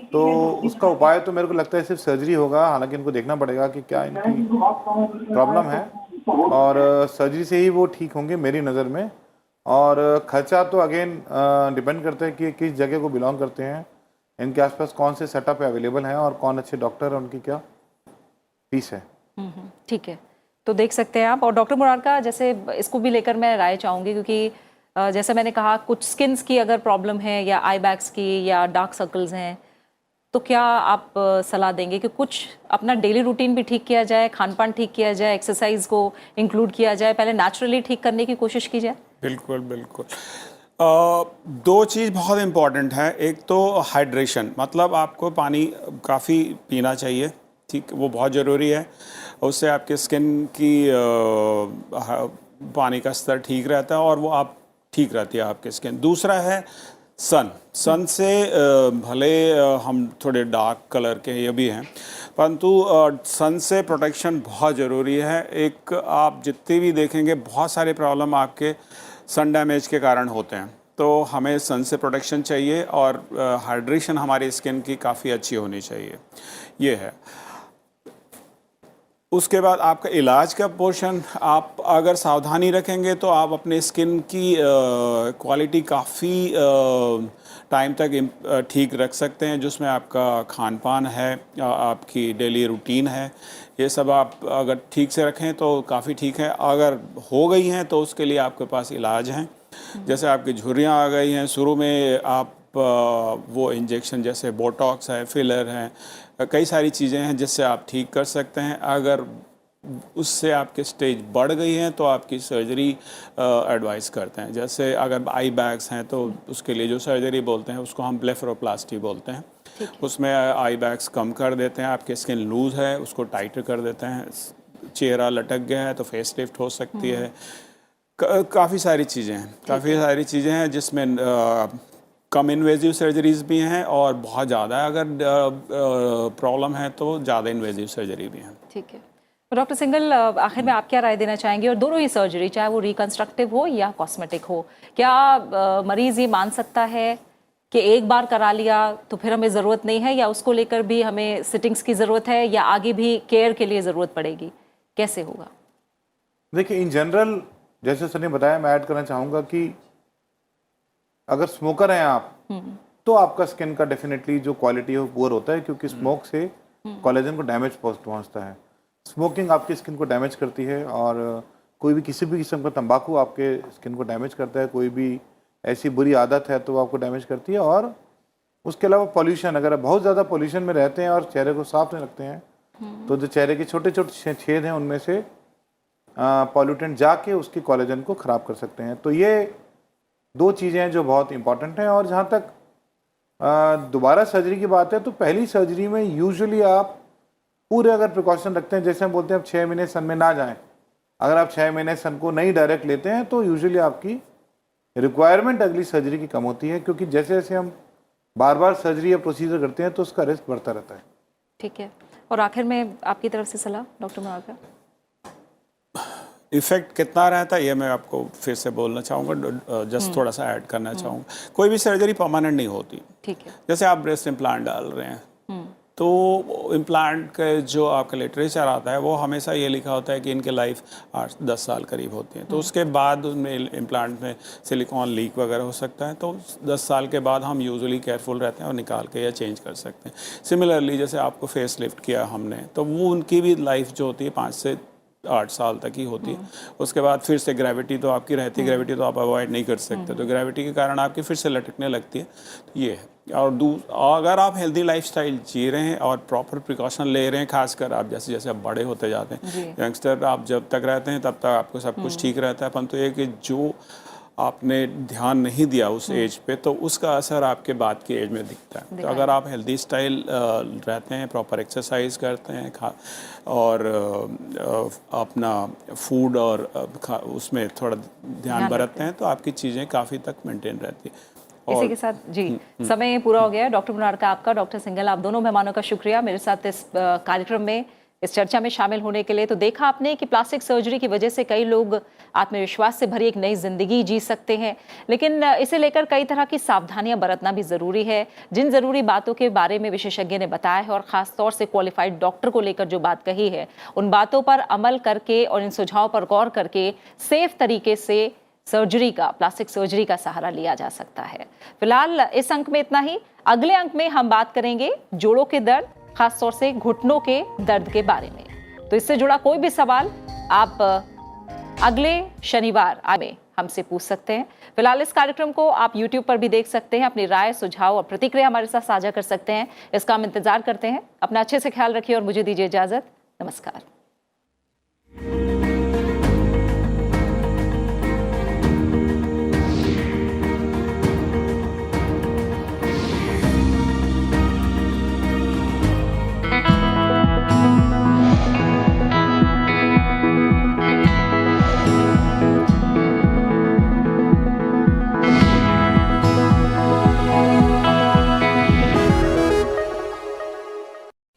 तो उसका उपाय तो मेरे को लगता है सिर्फ सर्जरी होगा। हालांकि इनको देखना पड़ेगा कि क्या इनकी प्रॉब्लम है, और सर्जरी से ही वो ठीक होंगे मेरी नज़र में। और खर्चा तो अगेन डिपेंड करता है कि किस जगह को बिलोंग करते हैं, इनके आसपास कौन से सेटअप अवेलेबल हैं और कौन अच्छे डॉक्टर हैं, उनकी क्या फीस है। ठीक है, तो देख सकते हैं आप। और डॉक्टर मुरार का जैसे इसको भी लेकर मैं राय चाहूँगी, क्योंकि जैसे मैंने कहा कुछ स्किन्स की अगर प्रॉब्लम है या आई बैग्स की या डार्क सर्कल्स हैं, तो क्या आप सलाह देंगे कि कुछ अपना डेली रूटीन भी ठीक किया जाए, खान पान ठीक किया जाए, एक्सरसाइज को इंक्लूड किया जाए, पहले नेचुरली ठीक करने की कोशिश की जाए? बिल्कुल बिल्कुल। दो चीज़ बहुत इम्पॉर्टेंट है। एक तो हाइड्रेशन, मतलब आपको पानी काफ़ी पीना चाहिए, ठीक, वो बहुत ज़रूरी है। उससे आपके स्किन की पानी का स्तर ठीक रहता है और वो आप ठीक रहती है आपकी स्किन। दूसरा है सन से भले हम थोड़े डार्क कलर के ये भी हैं, परंतु सन से प्रोटेक्शन बहुत ज़रूरी है। एक आप जितने भी देखेंगे बहुत सारे प्रॉब्लम आपके सन डैमेज के कारण होते हैं, तो हमें सन से प्रोटेक्शन चाहिए और हाइड्रेशन हमारी स्किन की काफ़ी अच्छी होनी चाहिए, ये है। उसके बाद आपका इलाज का पोर्शन आप अगर सावधानी रखेंगे तो आप अपने स्किन की क्वालिटी काफ़ी टाइम तक ठीक रख सकते हैं, जिसमें आपका खान पान है, आपकी डेली रूटीन है, ये सब आप अगर ठीक से रखें तो काफ़ी ठीक है। अगर हो गई हैं तो उसके लिए आपके पास इलाज हैं। जैसे आपकी झुर्रियाँ आ गई हैं, शुरू में आप वो इंजेक्शन जैसे बोटॉक्स है, फिलर हैं, कई सारी चीज़ें हैं जिससे आप ठीक कर सकते हैं। अगर उससे आपके स्टेज बढ़ गई हैं तो आपकी सर्जरी एडवाइस करते हैं। जैसे अगर आई बैग्स हैं तो उसके लिए जो सर्जरी बोलते हैं उसको हम ब्लेफरोप्लास्टी बोलते हैं। उसमें आई बैग्स कम कर देते हैं, आपकी स्किन लूज है उसको टाइट कर देते हैं, चेहरा लटक गया है तो फेस लिफ्ट हो सकती है। काफ़ी सारी चीज़ें हैं जिसमें कम इन्वेजिव सर्जरीज भी हैं और बहुत ज़्यादा अगर प्रॉब्लम है तो ज़्यादा इन्वेजिव सर्जरी भी हैं। ठीक है, डॉक्टर सिंघल, आखिर में आप क्या राय देना चाहेंगे? और दोनों ही सर्जरी, चाहे वो रिकंस्ट्रक्टिव हो या कॉस्मेटिक हो, क्या मरीज़ ये मान सकता है कि एक बार करा लिया तो फिर हमें ज़रूरत नहीं है, या उसको लेकर भी हमें सिटिंग्स की ज़रूरत है, या आगे भी केयर के लिए ज़रूरत पड़ेगी? कैसे होगा? देखिए, इन जनरल जैसे सर ने बताया, मैं ऐड करना चाहूँगा कि अगर स्मोकर हैं आप तो आपका स्किन का डेफिनेटली जो क्वालिटी है वो पुअर होता है, क्योंकि स्मोक से कोलेजन को डैमेज पहुंचता है। स्मोकिंग आपकी स्किन को डैमेज करती है, और कोई भी किसी भी किस्म का तंबाकू आपके स्किन को डैमेज करता है, कोई भी ऐसी बुरी आदत है तो वो आपको डैमेज करती है। और उसके अलावा पॉल्यूशन, अगर आप बहुत ज़्यादा पॉल्यूशन में रहते हैं और चेहरे को साफ नहीं रखते हैं तो जो चेहरे के छोटे छोटे छेद हैं उनमें से पॉल्यूटेंट जाके उसकी कोलेजन को ख़राब कर सकते हैं। तो ये दो चीज़ें हैं जो बहुत इंपॉर्टेंट हैं। और जहाँ तक दोबारा सर्जरी की बात है, तो पहली सर्जरी में यूजुअली आप पूरे अगर प्रिकॉशन रखते हैं, जैसे हम बोलते हैं आप 6 महीने सन में ना जाएं, अगर आप 6 महीने सन को नहीं डायरेक्ट लेते हैं तो यूजुअली आपकी रिक्वायरमेंट अगली सर्जरी की कम होती है, क्योंकि जैसे जैसे हम बार बार सर्जरी या प्रोसीजर करते हैं तो उसका रिस्क बढ़ता रहता है। ठीक है, और आखिर में आपकी तरफ से सलाह डॉक्टर मुरार का? इफ़ेक्ट कितना रहता है ये मैं आपको फिर से बोलना चाहूँगा, जस्ट थोड़ा सा ऐड करना चाहूँगा। कोई भी सर्जरी परमानेंट नहीं होती। ठीक है, जैसे आप ब्रेस्ट इम्प्लांट डाल रहे हैं तो इम्प्लांट का जो आपका लिटरेचर आता है वो हमेशा ये लिखा होता है कि इनके लाइफ 8-10 साल करीब होती है। तो उसके बाद उनमें इम्प्लांट में सिलिकॉन लीक वगैरह हो सकता है, तो 10 साल के बाद हम यूजुअली केयरफुल रहते हैं और निकाल के या चेंज कर सकते हैं। सिमिलरली जैसे आपको फेस लिफ्ट किया हमने, तो वो उनकी भी लाइफ जो होती है 5 से 8 साल तक ही होती है। उसके बाद फिर से ग्रेविटी तो आपकी रहती है, ग्रेविटी तो आप अवॉइड नहीं कर सकते, तो ग्रेविटी के कारण आपकी फिर से लटकने लगती है। तो ये है। और अगर आप हेल्दी लाइफस्टाइल जी रहे हैं और प्रॉपर प्रिकॉशन ले रहे हैं, खासकर आप जैसे जैसे आप बड़े होते जाते हैं, यंगस्टर आप जब तक रहते हैं तब तक आपको सब कुछ ठीक रहता है, परंतु ये कि जो आपने ध्यान नहीं दिया उस एज पे, तो उसका असर आपके बाद की एज में दिखता है। तो अगर आप हेल्दी स्टाइल रहते हैं, प्रॉपर एक्सरसाइज करते हैं और अपना फूड और उसमें थोड़ा ध्यान बरतते हैं, तो आपकी चीज़ें काफ़ी तक मेंटेन रहती है। इसी के साथ जी समय पूरा हो गया है। डॉक्टर मुनार का आपका, डॉक्टर सिंघल, आप दोनों मेहमानों का शुक्रिया मेरे साथ इस कार्यक्रम में, इस चर्चा में शामिल होने के लिए। तो देखा आपने कि प्लास्टिक सर्जरी की वजह से कई लोग आत्मविश्वास से भरी एक नई जिंदगी जी सकते हैं, लेकिन इसे लेकर कई तरह की सावधानियां बरतना भी जरूरी है। जिन जरूरी बातों के बारे में विशेषज्ञ ने बताया है और खास तौर से क्वालिफाइड डॉक्टर को लेकर जो बात कही है, उन बातों पर अमल करके और इन सुझावों पर गौर करके सेफ तरीके से सर्जरी का, प्लास्टिक सर्जरी का सहारा लिया जा सकता है। फिलहाल इस अंक में इतना ही। अगले अंक में हम बात करेंगे जोड़ों के दर्द, खासतौर से घुटनों के दर्द के बारे में। तो इससे जुड़ा कोई भी सवाल आप अगले शनिवार में हमसे पूछ सकते हैं। फिलहाल इस कार्यक्रम को आप YouTube पर भी देख सकते हैं। अपनी राय, सुझाव और प्रतिक्रिया हमारे साथ साझा कर सकते हैं। इसका हम इंतजार करते हैं। अपना अच्छे से ख्याल रखिए और मुझे दीजिए इजाजत। नमस्कार।